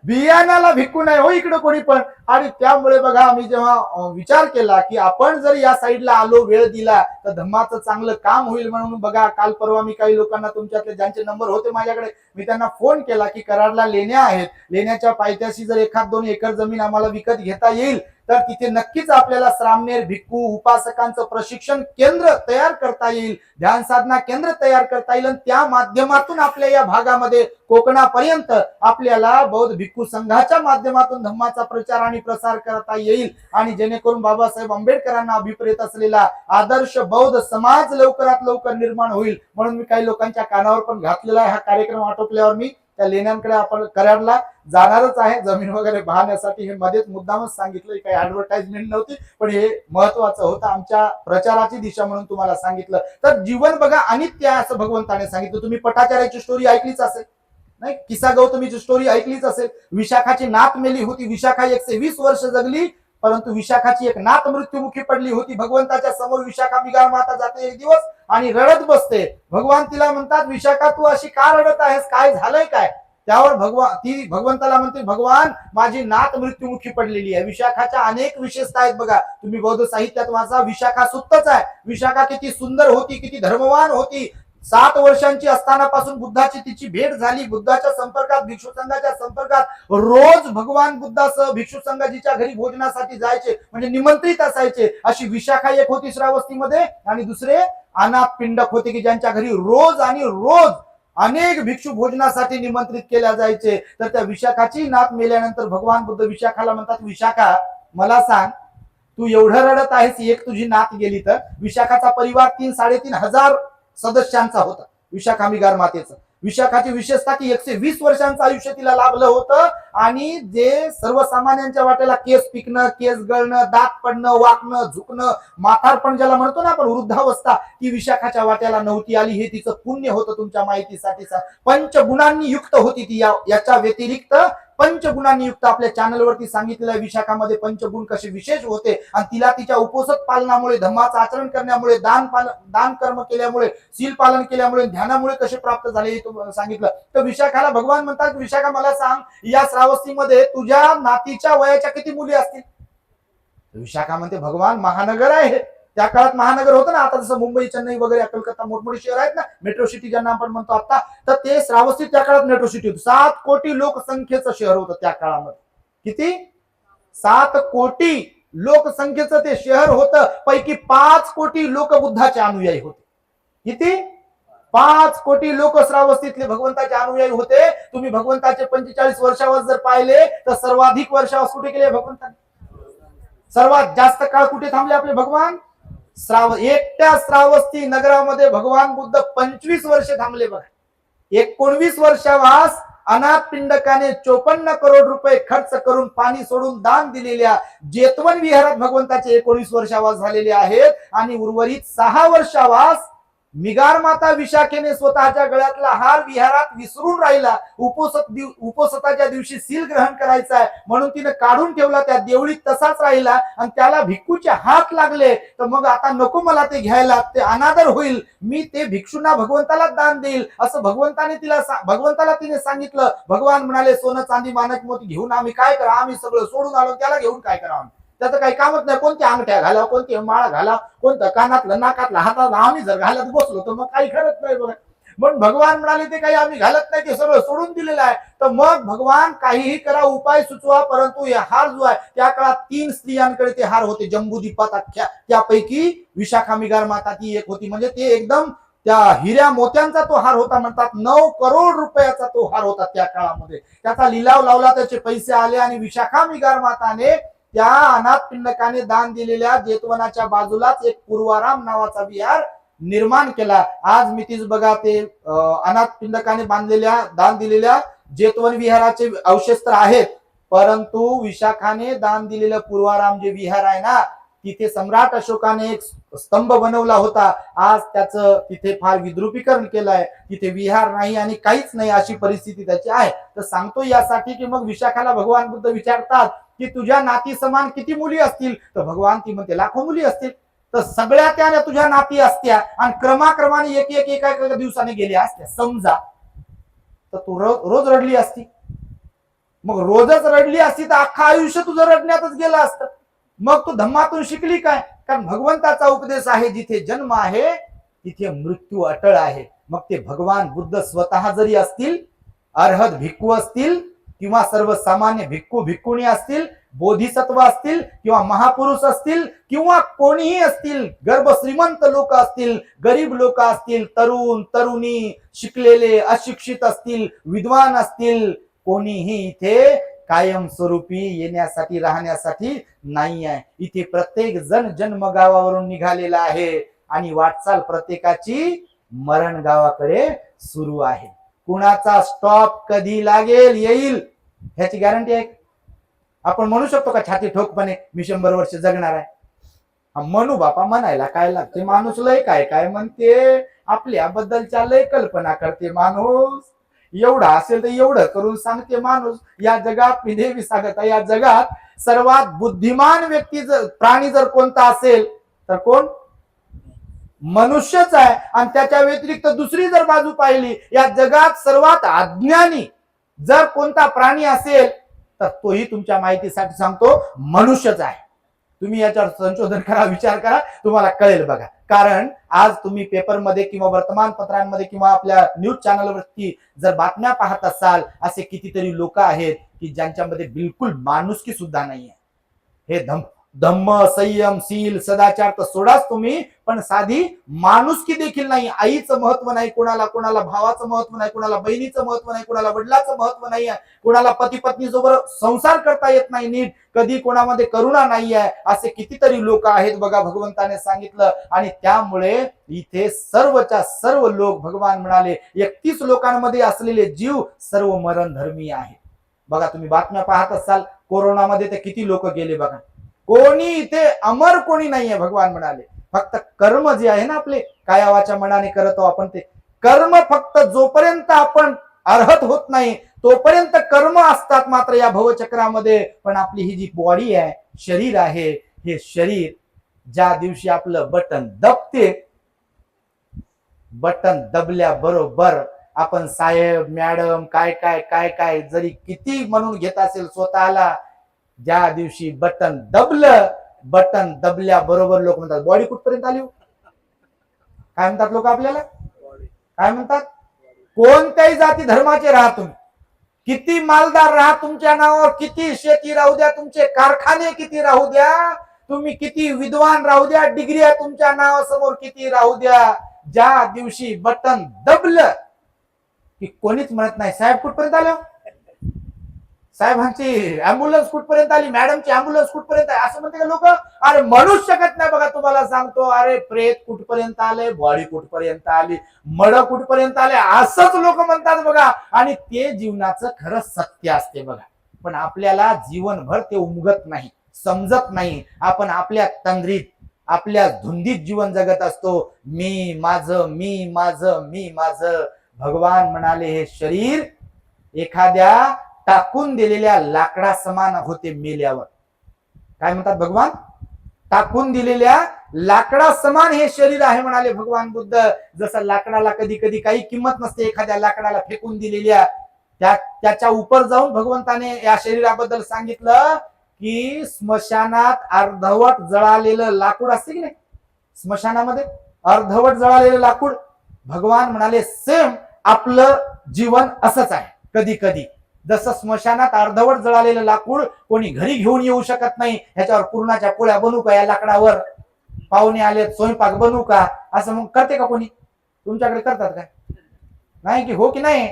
बियाणाला भिक्खू नाही हो इकडे कोणी पण. आणि त्यामुळे बघा आम्ही जेव्हा विचार केला की आपण जर या साईडला आलो, वेळ दिला तर धम्माचं चांगलं काम होईल म्हणून बघा काल परवा मी काही लोकांना तुमच्यातले ज्यांचे नंबर होते माझ्याकडे मी त्यांना फोन केला की कराडला लेण्या आहेत, लेण्याच्या पायथ्याशी जर 1-2 एकर जमीन आम्हाला विकत घेता येईल तर तिथे नक्कीच आपल्याला श्रामणेर भिक्खू उपासकांचं प्रशिक्षण केंद्र तयार करता येईल, ध्यान साधना केंद्र तयार करता येईल. त्या माध्यमातून आपल्या या भागामध्ये कोकणापर्यंत आपल्याला बौद्ध भिक्खू संघाच्या माध्यमातून धम्माचा प्रचार आणि प्रसार करता येईल. आणि जेणेकरून बाबासाहेब आंबेडकरांना अभिप्रेत असलेला आदर्श बौद्ध समाज लवकरात लवकर निर्माण होईल. म्हणून मी काही लोकांच्या कानावर पण घातलेला आहे. हा कार्यक्रम आटोपल्यावर मी त्या लेण्यांकडे आपण कराडला जाणारच आहे जमीन वगैरे पाहण्यासाठी. हे मध्येच मुद्दामच सांगितलं, काही ऍडव्हर्टाइजमेंट नव्हती पण हे महत्वाचं होतं आमच्या प्रचाराची दिशा म्हणून तुम्हाला सांगितलं. तर जीवन बघा अनित्य आहे असं भगवंताने सांगितलं. तुम्ही पटाचार्याची स्टोरी ऐकलीच असेल नाही, किसा गौतमीची स्टोरी ऐकलीच असेल. विशाखाची नात मेली होती, विशाखा 120 वर्ष जगली परंतु विशाखाची एक नात मृत्युमुखी पडली होती. भगवंताच्या समोर विशाखा बिगार माता जाते एक दिवस आणि रडत बसते. भगवान तिला म्हणतात विशाखा तू अशी का रडत आहेस, काय झालंय काय. त्यावर ती भगवंताला म्हणते भगवान माझी नात मृत्युमुखी पडलेली आहे. विशाखाच्या अनेक विशेषता आहेत बघा, तुम्ही बौद्ध साहित्यात वाचा. विशाखा सुत्तच आहे. विशाखा किती सुंदर होती, किती धर्मवान होती, 7 वर्षांची असतानापासून बुद्धाची तिची भेट झाली, बुद्धाच्या संपर्कात, भिक्षू संघाच्या संपर्कात, रोज भगवान बुद्धासह भिक्षू संघाजीच्या घरी भोजनासाठी जायचे, म्हणजे निमंत्रित असायचे. अशी विशाखा एक होती श्रावस्तीमध्ये, आणि दुसरे अनाथ पिंडक होते की ज्यांच्या घरी रोज आणि रोज अनेक भिक्षू भोजनासाठी निमंत्रित केल्या जायचे. तर त्या विशाखाची नात मेल्यानंतर भगवान बुद्ध विशाखाला म्हणतात, विशाखा मला सांग, तू एवढं रडत आहेस, एक तुझी नात गेली तर. विशाखाचा परिवार 3-3.5 हजार सदस्यांचा होता विशाखा मिगार मातेचं. विशाखाची विशेषता की 120 वर्षांचं आयुष्य तिला लाभलं होतं, आणि जे सर्वसामान्यांच्या वाट्याला केस पिकणं, केस गळणं, दात पडणं, वाकणं, झुकणं, म्हातारपण ज्याला म्हणतो ना आपण, वृद्धावस्था, ती विशाखाच्या वाट्याला नव्हती आली. हे तिचं पुण्य होतं. तुमच्या माहितीसाठी पंचगुणांनी युक्त होती ती. याच्या व्यतिरिक्त पंचगुणांनी युक्त आपल्या चॅनलवरती सांगितलेलं आहे विशाखामध्ये पंचगुण कसे विशेष होते, आणि तिला तिच्या उपसत पालनामुळे, धम्माचं आचरण करण्यामुळे, दान कर्म केल्यामुळे, शील पालन केल्यामुळे, ध्यानामुळे कसे प्राप्त झाले हे सांगितलं. तर विशाखाला भगवान म्हणतात, विशाखा मला सांग, या श्रावस्तीमध्ये तुझ्या नातीच्या वयाच्या किती मुली असतील? विशाखा म्हणते, भगवान महानगर आहे. त्या काळात महानगर होतं ना, आता जसं मुंबई, चेन्नई वगैरे, कलकत्ता मोठमोठी शहर आहेत ना, मेट्रो सिटी ज्यांना आपण म्हणतो आता, तर ते श्रावस्ती त्या काळात मेट्रो सिटी होती. 7 कोटी लोकसंख्येचं शहर होतं त्या काळामध्ये. किती? 7 कोटी लोकसंख्येचं ते शहर होतं. पैकी 5 कोटी लोक बुद्धाचे अनुयायी होते. किती? 5 कोटी लोक श्रावस्तीतले भगवंताचे अनुयायी होते. तुम्ही भगवंताचे 45 वर्षावर जर पाहिले तर सर्वाधिक वर्षावर कुठे गेले भगवंताने? सर्वात जास्त काळ कुठे थांबले आपले भगवान? एकट्या श्रावस्ती नगरामध्ये भगवान बुद्ध 25 वर्षे थांबले बघा. 19 वर्षावास अनाथ पिंडकाने 54 करोड रुपये खर्च करून, पाणी सोडून दान दिलेल्या जेतवन विहारात भगवंताचे 19 वर्षावास झालेले आहेत. आणि उर्वरित 6 वर्षावास मिगार माता विशाखेने स्वतःच्या गळ्यातला हार विहारात विसरून राहिला. उपसताच्या दिवशी सील ग्रहण करायचा आहे म्हणून तिने काढून ठेवला, त्या देवळीत तसाच राहिला, आणि त्याला भिक्खूचे हात लागले. तर मग आता नको मला ते घ्यायला, ते अनादर होईल, मी ते भिक्षूंना भगवंताला दान देईल असं भगवंताला तिने सांगितलं. भगवान म्हणाले, सोनं चांदी माणक मोती घेऊन आम्ही काय करा, आम्ही सगळं सोडून आलो, त्याला घेऊन काय करावं? त्याचं काही कामच नाही. कोणत्या अंगठ्या घाला, कोणती माळा घाला, कोणतं कानातलं, नाकातलं, हातातलं, आम्ही जर घालत बसलो तर मग काही खरंच नाही बघा. म्हणून भगवान म्हणाले, ते काही आम्ही घालत नाही, ते सगळं सोडून दिलेलं आहे. तर मग भगवान काहीही करा, उपाय सुचवा, परंतु हे हार जो आहे, त्या काळात 3 स्त्रियांकडे ते हार होते जम्बूद्वीपात अख्ख्या. त्यापैकी विशाखा मिगार माता ती एक होती. म्हणजे ते एकदम त्या हिऱ्या मोत्यांचा तो हार होता. म्हणतात 9 करोड रुपयाचा तो हार होता त्या काळामध्ये. त्याचा लिलाव लावला, त्याचे पैसे आले, आणि विशाखा मिगार माताने त्या अनाथ पिंडकाने दान दिलेल्या जेतवनाच्या बाजूलाच एक पूर्वाराम नावाचा विहार निर्माण केला. आज मी तीच बघा, ते अनाथ पिंडकाने दान दिलेल्या जेतवन विहाराचे अवशेष तर आहेत, परंतु विशाखाने दान दिलेलं पूर्वाराम जे विहार आहे ना, तिथे सम्राट अशोकाने एक स्तंभ बनवला होता. आज त्याचं तिथे फार विद्रुपीकरण केलंय. तिथे विहार नाही आणि काहीच नाही, अशी परिस्थिती त्याची आहे. तर सांगतो यासाठी की मग विशाखाला भगवान बुद्ध विचारतात की तुझ्या नाती समान किती मुली असतील? तर भगवान ती म्हणते लाखो मुली असतील. तर सगळ्या त्या तुझ्या नाती असत्या आणि क्रमाक्रमाने एका दिवसाने गेल्या असत्या समजा, तर तू रोज रडली असती. मग रोजच रडली असती तर अख्खा आयुष्य तुझं रडण्यातच गेलं असतं. मग तू धम्मातून शिकली काय? कारण भगवंताचा उपदेश आहे, जिथे जन्म आहे तिथे मृत्यू अटळ आहे. मग ते भगवान बुद्ध स्वतः जरी असतील, अर्हत भिक्खू असतील, किंवा सर्वसामान्य भिक्खू भिक्खुणी असतील, बोधिसत्व असतील, किंवा महापुरुष असतील, किंवा कोणीही असतील, गर्भ श्रीमंत लोक असतील, गरीब लोक असतील, तरुण तरुणी, शिकलेले अशिक्षित असतील, विद्वान असतील, कोणीही इथे कायमस्वरूपी येण्यासाठी राहण्यासाठी नाही आहे. इथे प्रत्येक जण जन्मगावावरून निघालेला आहे आणि वाटचाल प्रत्येकाची मरण गावाकडे सुरू आहे. कुणाचा स्टॉप कधी लागेल येईल ह्याची गॅरंटी आहे? आपण म्हणू शकतो का छाती ठोकपणे मी 100 वर्ष जगणार आहे? म्हणू बापा, म्हणायला काय लागते. माणूस लय काय काय म्हणते, आपल्याबद्दलच्या लय कल्पना करते माणूस. एवढं असेल तर एवढं करून सांगते माणूस. या जगात मी नेहमी सांगत आहे, या जगात सर्वात बुद्धिमान व्यक्ती जर प्राणी जर कोणता असेल तर कोण? मनुष्यच आहे. आणि त्याच्या व्यतिरिक्त दुसरी जर बाजू पाहिली, या जगात सर्वात अज्ञानी जर कोणता प्राणी असेल तर तोही तुमच्या माहितीसाठी सांगतो मनुष्यच आहे. तुम्ही याच्यावर संशोधन करा, विचार करा, तुम्हाला कळेल बघा. कारण आज तुम्ही पेपरमध्ये किंवा वर्तमानपत्रांमध्ये किंवा आपल्या न्यूज चॅनलवरती जर बातम्या पाहत असाल, असे कितीतरी लोक आहेत की ज्यांच्यामध्ये बिलकुल माणुसकी सुद्धा नाहीये. हे धम्म संयम शील सदाचार तर सोडाच तुम्ही, पण साधी माणुसकी देखील नाही. आईचं महत्व नाही कोणाला, कोणाला भावाचं महत्व नाही, कोणाला बहिणीचं महत्व नाही, कोणाला वडिलाचं महत्व नाही, कोणाला पती पत्नी सोबत संसार करता येत नाही नीट, कधी कोणामध्ये करुणा नाही आहे, असे कितीतरी लोक आहेत बघा, भगवंताने सांगितलं. आणि त्यामुळे इथे सर्वच्या सर्व लोक, भगवान म्हणाले 31 लोकांमध्ये असलेले जीव सर्व मरण धर्मी आहे. बघा तुम्ही बातम्या पाहत असाल, कोरोनामध्ये ते किती लोक गेले बघा. कोणी इथे अमर कोणी नाहीये. भगवान म्हणाले फक्त कर्म जे आहे ना आपले कायावाच्या मनाने करतो आपण, ते कर्म फक्त जोपर्यंत आपण अर्हत होत नाही तोपर्यंत कर्म असतात मात्र या भवचक्रामध्ये. पण आपली ही जी बॉडी आहे, शरीर आहे, हे शरीर ज्या दिवशी आपलं बटन दबते, बटन दबल्याबरोबर आपण साहेब मॅडम काय काय काय काय जरी किती म्हणून घेत असेल स्वतःला, ज्या दिवशी बटन दबलं, बटन दबल्याबरोबर लोक म्हणतात बॉडी कुठपर्यंत आली. काय म्हणतात लोक आपल्याला, काय म्हणतात, कोणत्याही जाती धर्माचे राहा तुम्ही, किती मालदार राहा तुमच्या नावावर, किती शेती राहू द्या, तुमचे कारखाने किती राहू द्या, तुम्ही किती विद्वान राहू द्या, डिग्री तुमच्या नावासमोर किती राहू द्या, ज्या दिवशी बटन दबलं की कोणीच म्हणत नाही साहेब कुठपर्यंत आलो, साहेबांची अँब्युलन्स कुठपर्यंत आली, मॅडमची अँब्युलन्स कुठपर्यंत आहे, असं म्हणते का लोक. अरे म्हणूच शकत नाही बघा, तुम्हाला सांगतो. अरे प्रेत कुठपर्यंत आले, बॉडी कुठपर्यंत आली, मड कुठपर्यंत आले, असंच लोक म्हणतात बघा. आणि ते जीवनाचं खरं सत्य असते बघा. पण आपल्याला जीवनभर ते उमगत नाही, समजत नाही. आपण आपल्या तंद्रीत, आपल्या धुंदीत जीवन जगत असतो. मी माझं, मी माझं, मी माझं. भगवान म्हणाले हे शरीर एखाद्या टाकून दिलेल्या लाकडा समान होते मेल्यावर. काय म्हणतात भगवान, टाकून दिलेल्या लाकडा समान हे शरीर आहे म्हणाले भगवान बुद्ध. जसं लाकडाला कधी कधी काही किंमत नसते, एखाद्या लाकडाला फेकून दिलेल्या त्याच्या उपर जाऊन भगवंताने या शरीराबद्दल सांगितलं की स्मशानात अर्धवट जळालेलं लाकूड असते की नाही, स्मशानामध्ये अर्धवट जळालेलं लाकूड. भगवान म्हणाले सेम आपलं जीवन असंच आहे. कधी कधी जसं स्मशानात अर्धवट जळालेलं लाकूड कोणी घरी घेऊन येऊ शकत नाही, ह्याच्यावर पूर्णाच्या पोळ्या बनवू का, या लाकडावर पाहुणे आले स्वयंपाक बनवू का, असं मग करते का कोणी, तुमच्याकडे करतात का, नाही की हो की नाही.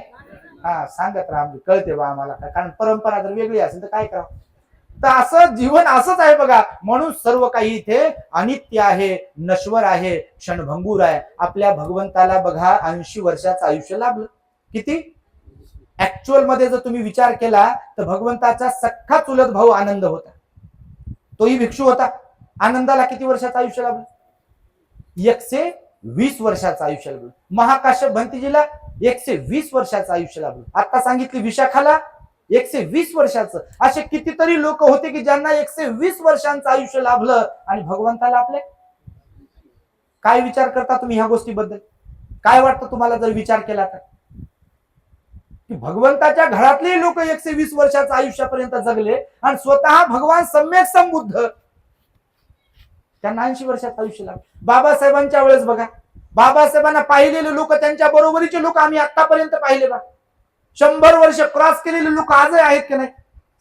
हा सांगत राहा, कळते बा आम्हाला, कारण परंपरा जर वेगळी असेल तर काय करावं. तर असं जीवन असंच आहे बघा. म्हणून सर्व काही इथे अनित्य आहे, नश्वर आहे, क्षणभंगूर आहे. आपल्या भगवंताला बघा 80 वर्षाचं आयुष्य लाभलं. किती ऍक्च्युअल मध्ये जर तुम्ही विचार केला तर भगवंताचा सख्खा चुलत भाऊ आनंद होता, तोही भिक्षू होता. आनंदाला किती वर्षाचं आयुष्य लाभलं, 120 वर्षाचं आयुष्य लाभलं. महाकाश्यप भंतीजीला 120 वर्षाचं आयुष्य लाभलं. आता सांगितली विशाखाला 120 वर्षाचं. असे कितीतरी लोक होते की ज्यांना 120 वर्षांचं आयुष्य लाभलं. आणि भगवंताला आपले काय विचार करता तुम्ही ह्या गोष्टीबद्दल, काय वाटतं तुम्हाला जर विचार केला तर, की भगवंताच्या घरातले लोक 120 वर्षाचं आयुष्यापर्यंत जगले आणि स्वतः भगवान सम्यक संबुद्ध त्यांना 80 वर्षाचं आयुष्य लाभलं. बाबासाहेबांच्या वेळेस बघा, बाबासाहेबांना पाहिलेले लोक, त्यांच्या बरोबरीचे लोक आम्ही आतापर्यंत पाहिले बा. 100 वर्ष क्रॉस केलेले लोक आजही आहेत की नाही.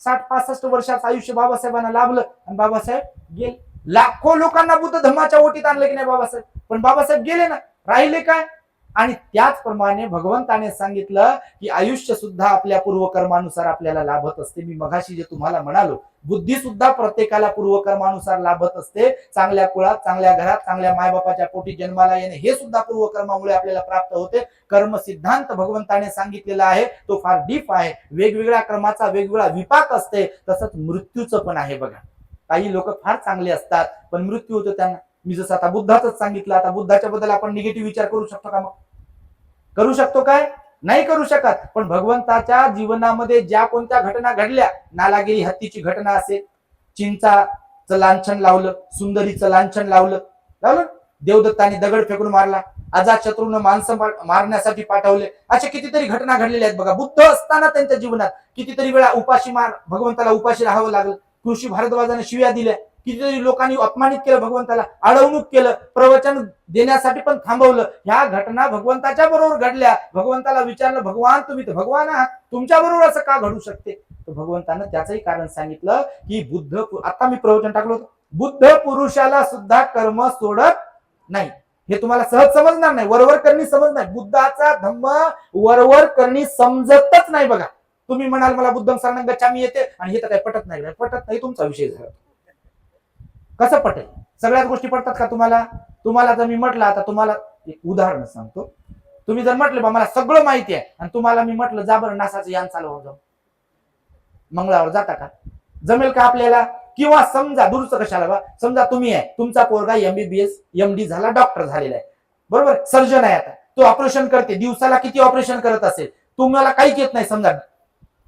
60-65 वर्षाचं आयुष्य बाबासाहेबांना लाभलं आणि बाबासाहेब गेले. लाखो लोकांना बुद्ध धर्माच्या ओटीत आणलं की नाही बाबासाहेब, पण बाबासाहेब गेले ना, राहिले काय. आणि त्याचप्रमाणे भगवंताने सांगितलं की आयुष्य सुद्धा आपल्या पूर्वकर्मानुसार आपल्याला लाभत असते. मी मगाशी जे तुम्हाला म्हणालो, बुद्धी सुद्धा प्रत्येकाला पूर्वकर्मानुसार लाभत असते. चांगल्या कुळात, चांगल्या घरात, चांगल्या मायबापाच्या पोटी जन्माला येणे हे सुद्धा पूर्वकर्मामुळे आपल्याला प्राप्त होते. कर्म सिद्धांत भगवंताने सांगितलेला आहे तो फार डीप आहे. वेगवेगळ्या कर्माचा वेगवेगळा विपाक असते. तसंच मृत्यूचं पण आहे बघा. काही लोक फार चांगले असतात पण मृत्यू होतो त्यांना. मी जसं आता बुद्धाच सांगितलं, आता बुद्धाच्या बद्दल आपण निगेटिव्ह विचार करू शकतो का, मग करू शकतो काय, नाही करू शकत. पण भगवंताच्या जीवनामध्ये ज्या कोणत्या घटना घडल्या, नालागिरी हत्तीची घटना असेल, चिंचाचं लांछन लावलं, सुंदरीचं लांछन लावलं, देवदत्ताने दगड फेकून मारला, अजातशत्रूनं माणसं मारण्यासाठी पाठवले, अशा कितीतरी घटना घडलेल्या आहेत बघा. बुद्ध असताना त्यांच्या जीवनात कितीतरी वेळा उपाशी भगवंताला उपाशी राहावं लागलं. ऋषी भारद्वाजाने शिव्या दिल्या, कितीतरी लोकांनी अपमानित केलं भगवंताला, अडवणूक केलं, प्रवचन देण्यासाठी पण थांबवलं. ह्या घटना भगवंताच्या बरोबर घडल्या. भगवंताला विचारलं, भगवान तुम्ही तर भगवान आहात, तुमच्या बरोबर असं का घडू शकते? तर भगवंतानं त्याचंही कारण सांगितलं की बुद्ध, आता मी प्रवचन टाकलं होतं, बुद्ध पुरुषाला सुद्धा कर्म सोडत नाही. हे तुम्हाला सहज समजणार नाही, वरवर करणी समज नाही. बुद्धाचा धम्म वरवर करणी समजतच नाही. बघा, तुम्ही म्हणाल मला बुद्धं शरणं गच्छामी येते आणि हे तर काही पटत नाही. पटत नाही तुमचा विषय झाला. कसं पटेल? सगळ्याच गोष्टी पडतात का तुम्हाला? तुम्हाला जर मी म्हटलं, आता तुम्हाला एक उदाहरण सांगतो, तुम्ही जर म्हटले बा मला सगळं माहिती आहे आणि तुम्हाला मी म्हटलं जा बरं नासाचं यान चालवा जाऊ, मंगळावर जाता का? जमेल का आपल्याला? किंवा समजा दूरचं कशाला बा, समजा तुम्ही आहे, तुमचा पोरगा MBBS MD झाला, डॉक्टर झालेला आहे, बरोबर, सर्जन आहे, आता तो ऑपरेशन करते, दिवसाला किती ऑपरेशन करत असेल, तुम्हाला काहीच येत नाही. समजा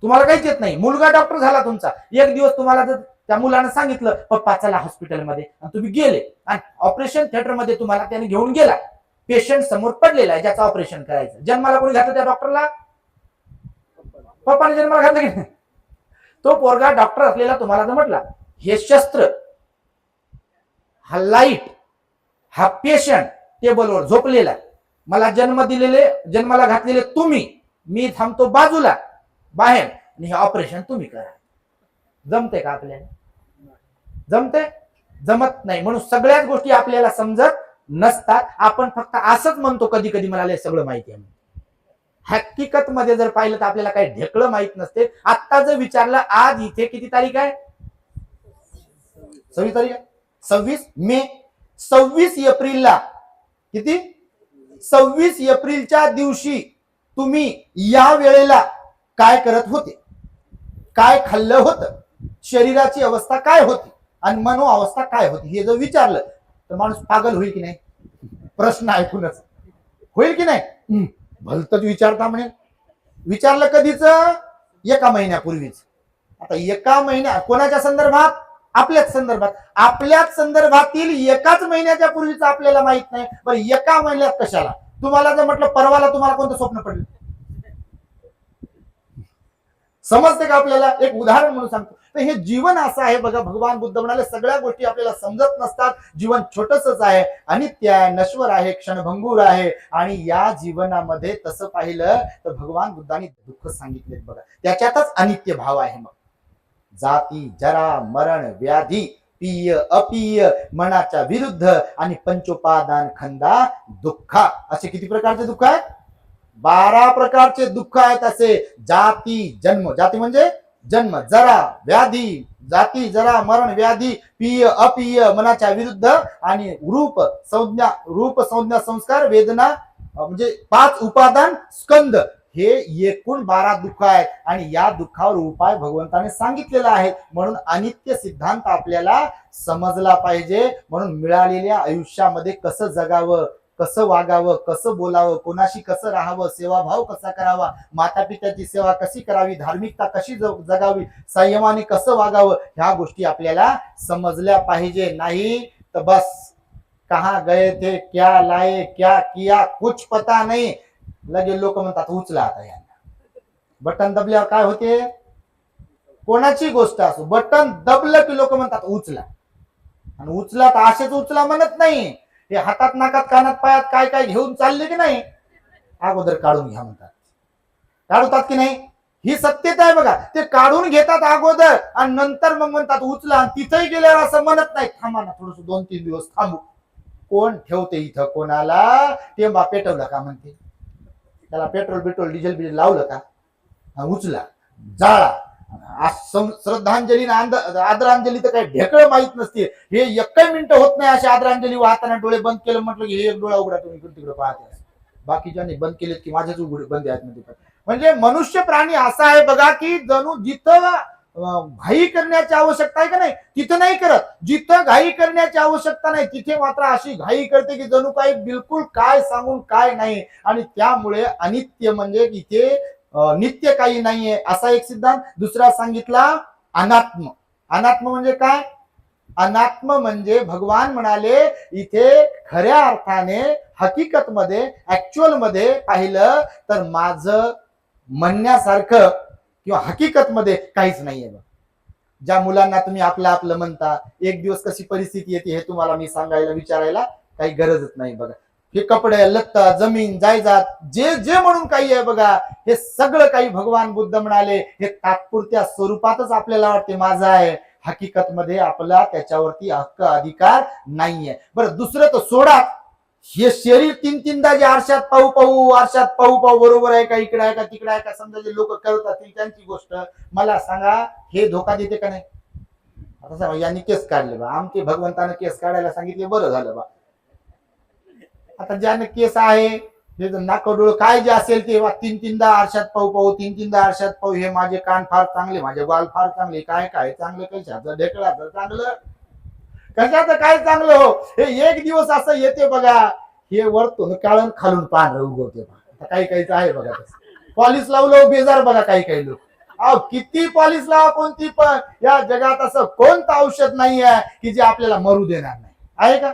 तुम्हाला काहीच येत नाही, मुलगा डॉक्टर झाला तुमचा, एक दिवस तुम्हाला जर त्या मुलानं सांगितलं पप्पा चला हॉस्पिटलमध्ये, आणि तुम्ही गेले आणि ऑपरेशन थिएटर मध्ये तुम्हाला त्याने घेऊन गेला, पेशंट समोर पडलेला आहे ज्याचं ऑपरेशन करायचं, जन्माला कोणी घातलं त्या डॉक्टरला? पप्पाने जन्माला घातलं की नाही? तो पोरगा डॉक्टर असलेला तुम्हाला जर म्हटला हे शस्त्र, हा लाईट, हा पेशंट टेबलवर झोपलेला, मला जन्माला घातलेले तुम्ही, मी थांबतो बाजूला बाहेर आणि हे ऑपरेशन तुम्ही करा, जमते का आपल्याला? जमते? जमत नाही. म्हणून सगळ्याच गोष्टी आपल्याला समजत नसतात. आपण फक्त असंच म्हणतो कधी कधी मला सगळं माहिती आहे. हकीकत मध्ये जर पाहिलं तर आपल्याला काही ढेकळं माहित नसते. आता जर विचारलं, आज इथे किती तारीख आहे? 26 तारीख आहे, 26 मे. 26 एप्रिलला किती? 26 एप्रिलच्या दिवशी तुम्ही या वेळेला काय करत होते? काय खाल्लं होतं? शरीराची अवस्था काय होती आणि मनो अवस्था काय होती? हे जर विचारलं तर माणूस पागल होईल की नाही? प्रश्न ऐकूनच होईल की नाही? भलतच विचारता म्हणे. विचारलं कधीच? एका महिन्यापूर्वीच. आता एका महिन्या कोणाच्या संदर्भात? आपल्याच संदर्भात. आपल्याच संदर्भातील एकाच महिन्याच्या पूर्वीच आपल्याला माहित नाही, पण एका महिन्यात कशाला? तुम्हाला जर म्हटलं परवाला तुम्हाला कोणतं स्वप्न पडलं, समजते का आपल्याला? एक उदाहरण म्हणून सांगतो. तर हे जीवन असं आहे बघा. भगवान बुद्ध म्हणाले सगळ्या गोष्टी आपल्याला समजत नसतात. जीवन छोटसच आहे, अनित्य आहे, नश्वर आहे, क्षणभंगूर आहे. आणि या जीवनामध्ये तसं पाहिलं तर भगवान बुद्धांनी दुःख सांगितले बघा, त्याच्यातच अनित्य भाव आहे. मग जाती, जरा, मरण, व्याधी, पीय, अपीय, मनाच्या विरुद्ध आणि पंचोपादान खंदा दुःखा, असे किती प्रकारचे दुःख आहेत? 12 प्रकारचे दुःख आहेत. असे जाती, जन्म, जाती म्हणजे जन्म, जरा, व्याधी, जाती, जरा, मरण, व्याधी, पीय, अपीय, मनाच्या विरुद्ध आणि रूप संज्ञा, संस्कार, वेदना, म्हणजे 5 उपादान स्कंद, हे एकूण 12 दुःख आहेत. आणि या दुःखावर उपाय भगवंताने सांगितलेला आहे. म्हणून अनित्य सिद्धांत आपल्याला समजला पाहिजे. म्हणून मिळालेल्या आयुष्यामध्ये कसं जगावं, कसं वागावं, कसं बोलावं, कोणाशी कसं राहावं, सेवाभाव कसा करावा, माता पित्याची सेवा कशी करावी, धार्मिकता कशी जगावी, संयमाने कसं वागावं, ह्या गोष्टी आपल्याला समजल्या पाहिजे. नाही तर बस कहा गए थे, क्या लाए, क्या किया, कुछ पता नाही. लगे लोक म्हणतात उचला आता यांना. बटन दबल्यावर काय होते? कोणाची गोष्ट असो, बटन दबलं की लोक म्हणतात उचला. आणि उचला तर असेच उचला म्हणत नाही, हे हातात, नाकात, कानात, पायात काय काय घेऊन चालले की नाही, अगोदर काढून घ्या म्हणतात. काढतात की नाही? ही सत्यता आहे बघा. ते काढून घेतात अगोदर आणि नंतर मग म्हणतात उचला. आणि तिथेही गेल्यावर असं म्हणत नाही थांबा ना थोडस 2-3 दिवस थांबू. कोण ठेवते इथं कोणाला? ते बा पेटवलं का म्हणते, त्याला पेट्रोल डिझेल लावलं का, उचला, जाळा. श्रद्धांजली आदरांजली तर काही ढेकळं माहित नसते. हे एकही मिनिट होत नाही अशी आदरांजली वाहताना डोळे बंद केलं म्हटलं की हे एक डोळा उघडा, तुम्ही तिकडे पाहते. बाकीच्याने बंद केलेत की माझेच उघडे बंद आहेत. म्हणजे मनुष्य प्राणी असा आहे बघा की जणू जिथं घाई करण्याची आवश्यकता आहे का नाही तिथं नाही करत, जिथं घाई करण्याची आवश्यकता नाही तिथे मात्र अशी घाई करते की जणू काही बिलकुल काय सांगून काय नाही. आणि त्यामुळे अनित्य म्हणजे इथे नित्य काही नाहीये असा एक सिद्धांत. दुसरा सांगितला अनात्म. अनात्म म्हणजे काय? अनात्म म्हणजे भगवान म्हणाले इथे खऱ्या अर्थाने हकीकत मध्ये ऍक्च्युअल मध्ये पाहिलं तर माझं म्हणण्यासारखं किंवा हकीकत मध्ये काहीच नाहीये. ज्या मुलांना तुम्ही आपलं आपलं म्हणता, एक दिवस कशी परिस्थिती येते हे तुम्हाला मी सांगायला विचारायला काही गरजच नाही बघा. हे कपडे, लत्ता, जमीन, जायदाद, जे जे म्हणून काही आहे बघा, हे सगळं काही भगवान बुद्ध म्हणाले हे तात्पुरत्या स्वरूपातच आपल्याला वाटते माझं आहे. हकीकत मध्ये आपला त्याच्यावरती हक्क अधिकार नाहीये. बरं, दुसरं तर सोडा, हे शरीर तीन तीनदा जे आरशात पाहू पाहू बरोबर आहे का, इकडे आहे का, तिकडे आहे का, समजा जे लोक करत असतील त्यांची गोष्ट. मला सांगा, हे धोका देते का नाही? आता सांगा, यांनी केस काढले बा, आमचे भगवंतानं केस काढायला सांगितले, बरं झालं बा. आता ज्याने केस आहे, हे नाकडोळ काय जे असेल ते तीन तीनदा आरशात पाहू तीन तीनदा आरशात पाहू, हे माझे कान फार चांगले, माझे बाल फार चांगले, काय काय चांगलं, कशाचं ढेकळाचं चांगलं, कशाचं काय चांगलं हो. हे एक दिवस असं येते बघा, हे वरतून काळून खालून पांढरं उगवते. काही काहीच आहे बघा, पॉलिश लावलं बेजार बघा काही काही लोक. अहो, किती पॉलिश लावा कोणती पण, या जगात असं कोणतं औषध नाही आहे की जे आपल्याला मरू देणार नाही, आहे का?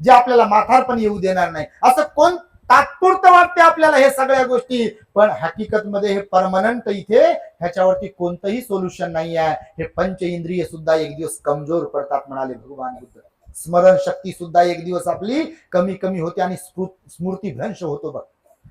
जे आपल्याला माथार पण येऊ देणार नाही. असं कोण तात्पुरतं वाटते आपल्याला हे सगळ्या गोष्टी, पण हकीकत मध्ये हे परमनंट, इथे ह्याच्यावरती कोणतंही सोल्युशन नाही आहे. हे पंच इंद्रिय सुद्धा एक दिवस कमजोर पडतात म्हणाले भगवान बुद्ध. स्मरण शक्ती सुद्धा एक दिवस आपली कमी कमी होते आणि स्मृती भ्रंश होतो बघ.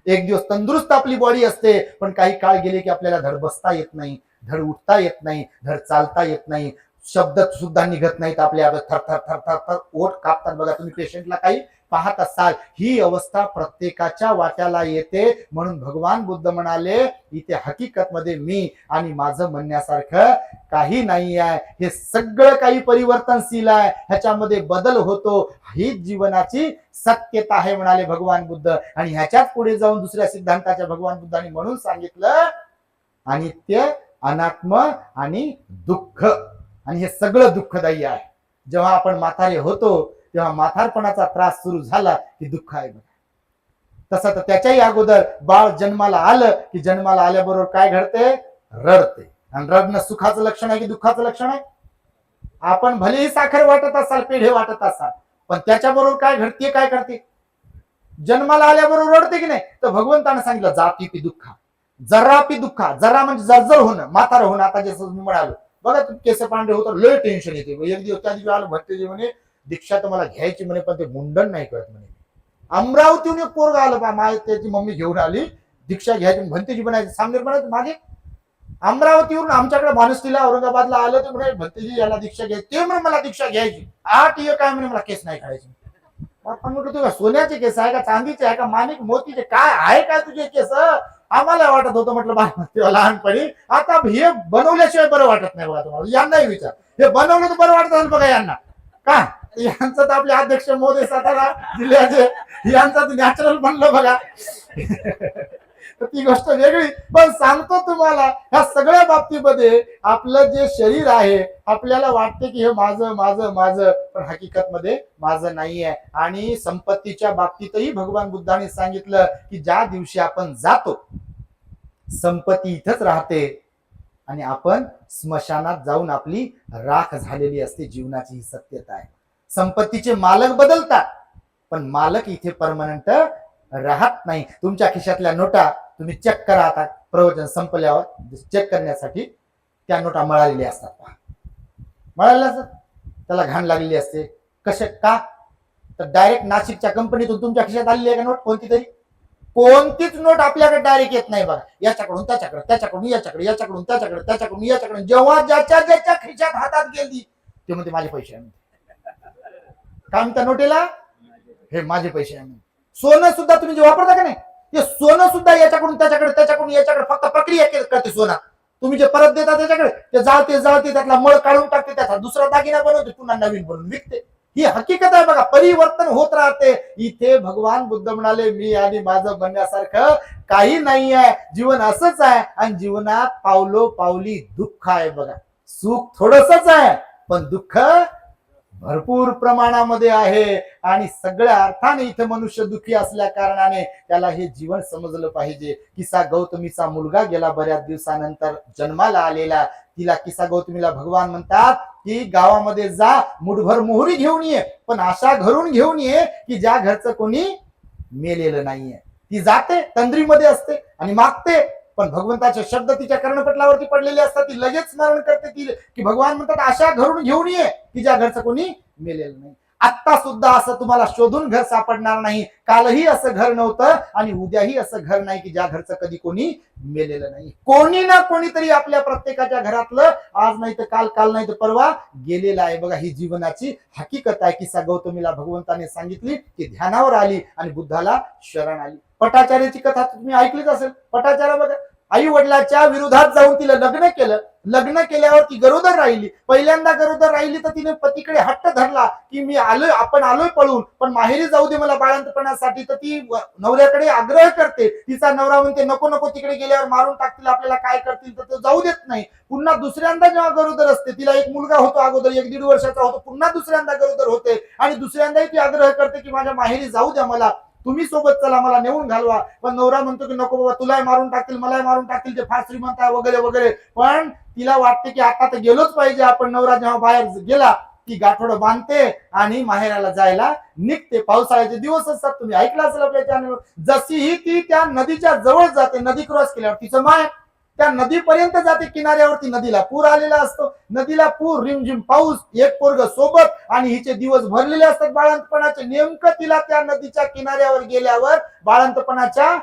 एक दिवस तंदुरुस्त आपली बॉडी असते, पण काही काळ गेले की आपल्याला धड बसता येत नाही, धड उठता येत नाही, धड चालता येत नाही, शब्द सुद्धा निघत नाहीत आपल्या, थर थर थर थर थर ओठ कापतात बघा. तुम्ही पेशंटला काही पाहत असाल, ही अवस्था प्रत्येकाच्या वाट्याला येते. म्हणून भगवान बुद्ध म्हणाले, इथे हकीकत मध्ये मी आणि माझं म्हणण्यासारखं काही नाही आहे. हे सगळं काही परिवर्तनशील आहे, ह्याच्यामध्ये बदल होतो, हीच जीवनाची सत्यता आहे म्हणाले भगवान बुद्ध. आणि ह्याच्यात पुढे जाऊन दुसऱ्या सिद्धांताच्या भगवान बुद्धांनी म्हणून सांगितलं, अनित्य, अनात्म आणि दुःख. आणि हे सगळं दुःखदायी आहे. जेव्हा आपण म्हातारे होतो तेव्हा म्हातारपणाचा त्रास सुरू झाला की दुःख आहे बघा. तसं तर त्याच्याही अगोदर बाळ जन्माला आलं की जन्माला आल्याबरोबर काय घडते? रडते. आणि रडणं सुखाचं लक्षण आहे की दुःखाचं लक्षण आहे? आपण भलेही साखर वाटत असाल, पेढे वाटत असाल, पण त्याच्याबरोबर काय घडते, काय करते? जन्माला आल्याबरोबर रडते की नाही? तर भगवंतानं सांगितलं, जाती पी दुःखा, जरा पी दुःखा. जरा म्हणजे जर्जर होणं, म्हातार होणं. आता जसं मी म्हणालो बघा, तुम्ही केस पांढरे होतं, लय टेन्शन येते. एक दिवस त्या दिवशी आलं भट्टेजी म्हणे, दीक्षा तर मला घ्यायची म्हणे, पण ते मुंडन नाही कळत म्हणे. अमरावतीहून एक पोरगा आलं बा, माझी त्याची मम्मी घेऊन आली, दीक्षा घ्यायची, भंतेजी बनायची, सामनेर बनायचं मागे. अमरावतीवरून आमच्याकडे माणुसकीला औरंगाबादला आलं तर म्हणे, भंतेजी याला दीक्षा घ्यायची. ते म्हणे मला दीक्षा घ्यायची. 8 ये काय म्हणे, मला केस नाही काढायची. आपण म्हटलं, तुझ्या सोन्याचे केस आहे का, चांदीचे आहे का, माणिक मोतीचे, काय आहे काय तुझे केस? आम्हाला वाटत होतं, म्हटलं बा तेव्हा लहानपणी. आता हे बनवल्याशिवाय बरं वाटत नाही बघा तुम्हाला. यांनाही विचार, हे बनवलं तर बरं वाटत असेल बघा यांना. का यांचं तर आपले अध्यक्ष महोदय सातारा जिल्ह्याचे, यांचं तर नॅचरल बनलं बघा. ती गोष्ट वेगळी. पण सांगतो तुम्हाला, ह्या सगळ्या बाबतीमध्ये आपलं जे शरीर आहे, आपल्याला वाटते की हे माझं माझं माझं, पण हकीकत मध्ये माझं नाही आहे. आणि संपत्तीच्या बाबतीतही भगवान बुद्धाने सांगितलं की ज्या दिवशी आपण जातो, संपत्ती इथंच राहते आणि आपण स्मशानात जाऊन आपली राख झालेली असते. जीवनाची ही सत्यता आहे. संपत्तीचे मालक बदलतात, पण मालक इथे परमनंट राहत नाही. तुमच्या खिशातल्या नोटा तुम्ही चेक करा, आता प्रवचन संपल्यावर चेक करण्यासाठी त्या नोटा मळालेल्या असतात. मळालेल्या असतात, त्याला घाण लागलेली असते. कसे का? तर डायरेक्ट नाशिकच्या कंपनीतून तुमच्या खिशात आलेली आहे का नोट? कोणती तरी, कोणतीच नोट आपल्याकडे डायरेक्ट येत नाही बघा. याच्याकडून त्याच्याकडे, त्याच्याकडून याच्याकडे, याच्याकडून त्याच्याकडे, त्याच्याकडून याच्याकडे. जेव्हा ज्याच्या ज्याच्या खिशात हातात गेली ते म्हणते माझे पैसे आहे. काय म्हणता नोटेला? हे माझे पैसे आहे. सोनं सुद्धा तुम्ही जे वापरता का नाही, ते सोनं सुद्धा याच्याकडून त्याच्याकडे, त्याच्याकडून याच्याकडे, फक्त प्रक्रिया करते सोना. तुम्ही जे परत देता त्याच्याकडे, ते जाळते जाळते, त्यातला मळ काढून टाकते, त्याचा दुसरा दागिना बनवते, पुन्हा नवीन बनवून विकते. ही हकीकत आहे बघा. परिवर्तन होत राहते. इथे भगवान बुद्ध म्हणाले, मी आणि माझं म्हणण्यासारखं काही नाही आहे. जीवन असंच आहे आणि जीवनात पावलो पावली दुःख आहे बघा. सुख थोडंसच आहे, पण दुःख भरपूर प्रमाणामध्ये आहे. आणि सगळ्या अर्थाने इथे मनुष्य दुःखी असल्या कारणाने त्याला हे जीवन समजलं पाहिजे. किसा गौतमीचा मुलगा गेला बऱ्याच दिवसानंतर जन्माला आलेला. तिला किसा गौतमीला भगवान म्हणतात की गावामध्ये जा, मुठभर मोहरी घेऊन ये, पण अशा घरून घेऊन ये की ज्या घरचं कोणी मेलेलं नाहीये. ती जाते, तंद्रीमध्ये असते आणि मागते, पण भगवंताचे शब्द तिच्या कर्णपटलावरती पडलेले असतात, ती लगेच स्मरण करते ती की भगवान म्हणतात अशा घरून घेऊन ये की ज्या घरचं कोणी मेलेलं नाही. आत्ता सुद्धा असं तुम्हाला शोधून घर सापडणार नाही. कालही असं घर नव्हतं आणि उद्याही असं घर नाही की ज्या घरचं कधी कोणी मेलेलं नाही. कोणी ना कोणीतरी आपल्या प्रत्येकाच्या घरातलं आज नाही तर काल, काल नाही तर परवा गेलेला आहे. बघा, ही जीवनाची हकीकत आहे. किस्सा गौतमीला भगवंताने सांगितली की ध्यानावर आली आणि बुद्धाला शरण आली. पटाचार्याची कथा तुम्ही ऐकलीच असेल. पटाचार्य बघा, आई वडिलाच्या विरोधात जाऊन तिला लग्न केलं. लग्न केल्यावर ती गरोदर राहिली. पहिल्यांदा गरोदर राहिली तर तिने पतीकडे हट्ट धरला की मी आलोय, आपण आलोय पळून, पण माहेरी जाऊ दे मला बाळंतपणासाठी. तर ती नवऱ्याकडे आग्रह करते. तिचा नवरा म्हणते नको नको, तिकडे गेल्यावर मारून टाकतील आपल्याला, काय करतील, तर तो जाऊ देत नाही. पुन्हा दुसऱ्यांदा जेव्हा गरोदर असते, तिला एक मुलगा होतो अगोदर, 1-1.5 वर्षाचा होतो, पुन्हा दुसऱ्यांदा गरोदर होते आणि दुसऱ्यांदाही ती आग्रह करते की माझ्या माहेरी जाऊ द्या मला, तुम्ही सोबत चला, मला नेऊन घालवा. पण नवरा म्हणतो की नको बाबा, तुलाही मारून टाकतील, मलाही मारून टाकतील, ते फार श्रीमंत आहे वगैरे वगैरे. पण तिला वाटते की आता तर गेलोच पाहिजे आपण. नवरा जेव्हा बाहेर गेला ती गाठोडं बांधते आणि माहेराला जायला निघते. पावसाळ्याचे दिवस असतात, तुम्ही ऐकलं असेल आपल्या चॅनलवर. जशीही ती त्या नदीच्या जवळ जाते, नदी क्रॉस केल्यावर तिचं माय त्या नदीपर्यंत जाते, किनाऱ्यावरती नदीला पूर आलेला असतो. नदीला पूर, रिमझिम पाऊस, एक पोरग सोबत आणि हिचे दिवस भरलेले असतात बाळंतपणाचे. नेमकं तिला त्या नदीच्या किनाऱ्यावर गेल्यावर बाळंतपणाच्या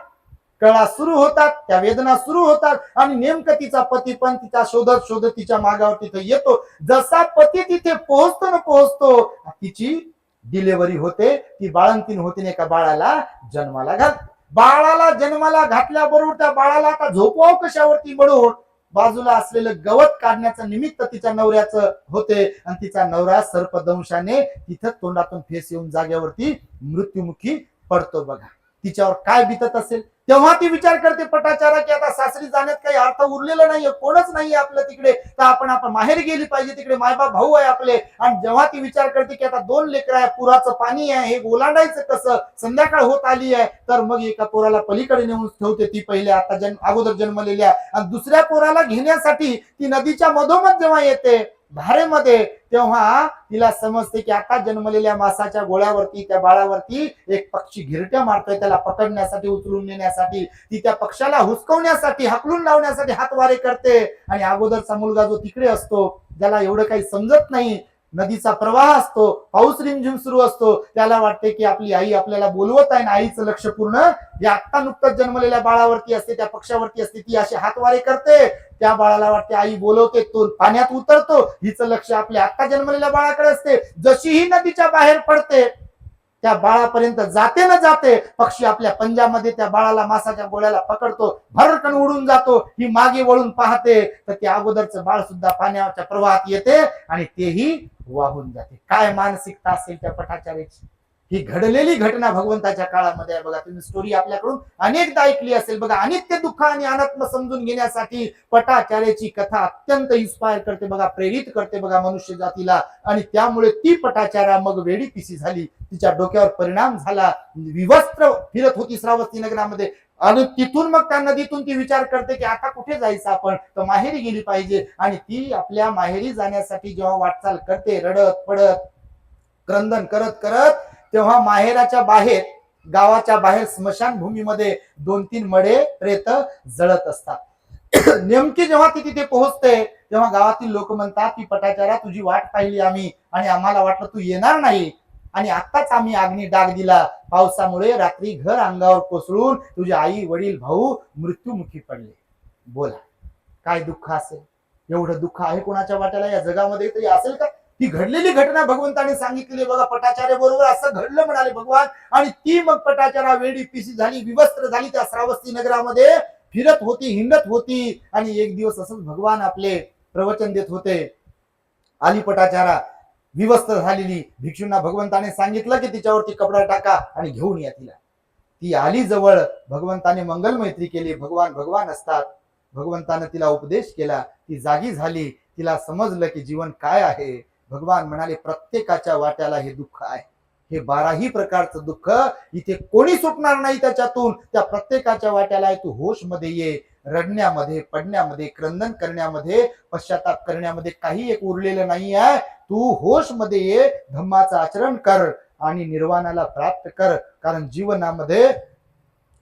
कळा सुरू होतात, त्या वेदना सुरू होतात आणि नेमकं तिचा पती पण तिचा शोधत शोधत तिच्या मागावर तिथे येतो. जसा पती तिथे पोहोचतो तिची डिलिव्हरी होते, ती बाळंतीण होते, एका बाळाला जन्माला घालते. बाळाला जन्माला घातल्याबरोबर त्या बाळाला आता झोपवाव कशावरती म्हणून बाजूला असलेलं गवत काढण्याचं निमित्त तिच्या नवऱ्याचं होते आणि तिचा नवरा सर्पदंशाने तिथं तोंडातून फेस येऊन जागेवरती मृत्युमुखी पडतो. बघा तिच्यावर काय बितत असेल. तेव्हा ती विचार करते पटाचारा की आता सासरी जाण्यात काही अर्थ उरलेला नाहीये, कोणच नाहीये आपलं तिकडे, तर आपण माहेर गेली पाहिजे, तिकडे मायबाप भाऊ आहे आपले. आणि जेव्हा ती विचार करते की आता 2 लेकरं आहे, पुराचं पाणी आहे, हे ओलांडायचं कसं, संध्याकाळ होत आली आहे, तर मग एका पोराला पलीकडे नेऊन ठेवते ती पहिले आता अगोदर जन्मलेल्या, आणि दुसऱ्या पोराला घेण्यासाठी ती नदीच्या मधोमध जेव्हा येते धारेमध्ये, तेव्हा तिला समजते की आता जन्मलेल्या मासाच्या गोळ्यावरती, त्या बाळावरती एक पक्षी घिरट्या मारतोय, त्याला पकडण्यासाठी, उचलून नेण्यासाठी. ती त्या पक्षाला हुसकवण्यासाठी, हाकलून लावण्यासाठी हातवारे करते. आणि अगोदरचा मुलगा जो तिकडे असतो, ज्याला एवढं काही समजत नाही, नदीचा प्रवाह असतो, पाऊस रिमझिम सुरू असतो, त्याला वाटते की आपली आई आपल्याला बोलवत आहे. आईचं लक्ष पूर्ण या आत्ता नुकतंच जन्मलेल्या बाळावरती असते, त्या पक्षावरती असते. ती अशी हातवारे करते, त्या बाळाला वाटते आई बोलवते, तो पाण्यात उतरतो. हिचं लक्ष आपल्या आत्ता जन्मलेल्या बाळाकडे असते. जशी ही नदीच्या बाहेर पडते, त्या बाळापर्यंत जाते न जाते पक्षी आपल्या पंजामध्ये त्या बाळाला, मासाच्या गोळ्याला पकडतो, भरकन उडून जातो. ही मागे वळून पाहते तर ते अगोदरचं बाळ सुद्धा पाण्याच्या प्रवाहात येते आणि तेही वाहून जाते. काय मानसिकता असेल त्या पटाचार्याची. ही घडलेली घटना भगवंताच्या काळामध्ये आहे. बघा, तुम्ही स्टोरी आपल्याकडून अनेकदा ऐकली असेल. बघा, अनित्य दुःख आणि अनात्म समजून घेण्यासाठी पटाचार्याची कथा अत्यंत इन्स्पायर करते बघा, प्रेरित करते बघा मनुष्य जातीला. आणि त्यामुळे ती पटाचार्या मग वेडी पिसी झाली, तिच्या डोक्यावर परिणाम झाला, विवस्त्र फिरत होती श्रावस्ती नगरामध्ये. आणि तिथून मग त्या नदीतून ती विचार करते की आता कुठे जायचं आपण, तर माहेरी गेली पाहिजे. आणि ती आपल्या माहेरी जाण्यासाठी जेव्हा वाटचाल करते, रडत पडत, क्रंदन करत करत, तेव्हा माहेराच्या बाहेर, गावाच्या बाहेर स्मशानभूमीमध्ये 2-3 मडे प्रेत जळत असतात. नेमकी जेव्हा ती तिथे पोहोचते तेव्हा गावातील लोक म्हणतात की पटाचारा, तुझी वाट पाहिली आम्ही आणि आम्हाला वाटलं तू येणार नाही, आणि आताच आम्ही अग्नी डाग दिला. पावसामुळे रात्री घर अंगावर कोसळून तुझे आई वडील भाऊ मृत्युमुखी पडले. बोला, काय दुःख असेल. एवढं दुःख आहे कोणाच्या वाट्याला या जगामध्ये तरी असेल का. ती घडलेली घटना भगवंताने सांगितलेली बघा, पटाचार्य बरोबर असं घडलं म्हणाले भगवान. आणि ती मग पटाचारा वेडी पिसी झाली, विवस्त्र झाली, त्या श्रावस्ती नगरामध्ये फिरत होती, हिंडत होती. आणि एक दिवस असंच भगवान आपले प्रवचन देत होते. आली पटाचारा विवस्त्र झालेली. भिक्षूंना भगवंताने सांगितलं की तिच्यावरती कपडा टाका आणि घेऊन या तिला. ती आली जवळ, भगवंताने मंगल मैत्री केली. भगवान भगवान असतात. भगवंताने तिला उपदेश केला, ती जागी झाली. तिला समजलं की जीवन काय आहे. भगवान म्हणाले, प्रत्येकाच्या वाट्याला हे दुःख आहे, हे 12ही प्रकारचं दुःख, इथे कोणी सुटणार नाही त्याच्यातून. त्या प्रत्येकाच्या वाट्याला आहे. तू होश मध्ये ये. रडण्यामध्ये, पडण्यामध्ये, क्रंदन करण्यामध्ये, पश्चाताप करण्यामध्ये काही एक उरलेलं नाही आहे. तू होश मध्ये ये, धम्माचं आचरण कर आणि निर्वाणाला प्राप्त कर. कारण जीवनामध्ये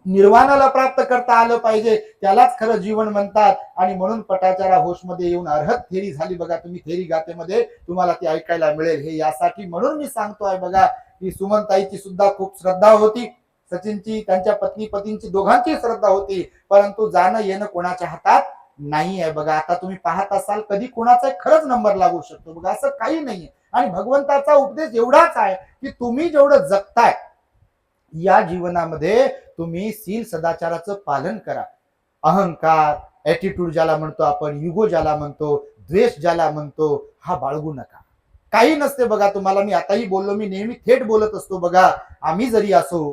निर्वाणाला प्राप्त करता आलं पाहिजे, त्यालाच खरं जीवन म्हणतात. आणि म्हणून पटाचारा होशमध्ये येऊन अर्हत थेरी झाली बघा. तुम्ही थेरी गातेमध्ये तुम्हाला ती ऐकायला मिळेल. हे यासाठी म्हणून मी सांगतोय बघा, की सुमनताईची सुद्धा खूप श्रद्धा होती, सचिनची, त्यांच्या पत्नीची दोघांची श्रद्धा होती, परंतु जाणं येणं कोणाच्या हातात नाही आहे बघा. आता तुम्ही पाहत असाल कधी कोणाचा खरंच नंबर लागू शकतो बघा, असं काही नाहीये. आणि भगवंताचा उपदेश एवढाच आहे की तुम्ही जेवढं जगताय या जीवनामध्ये तुम्ही शील सदाचाराचं पालन करा. अहंकार, ऍटिट्यूड ज्याला म्हणतो आपण, युगो ज्याला म्हणतो, द्वेष ज्याला म्हणतो, हा बाळगू नका. काही नसते बघा तुम्हाला. मी आताही बोललो, मी नेहमी थेट बोलत असतो बघा. आम्ही जरी असो,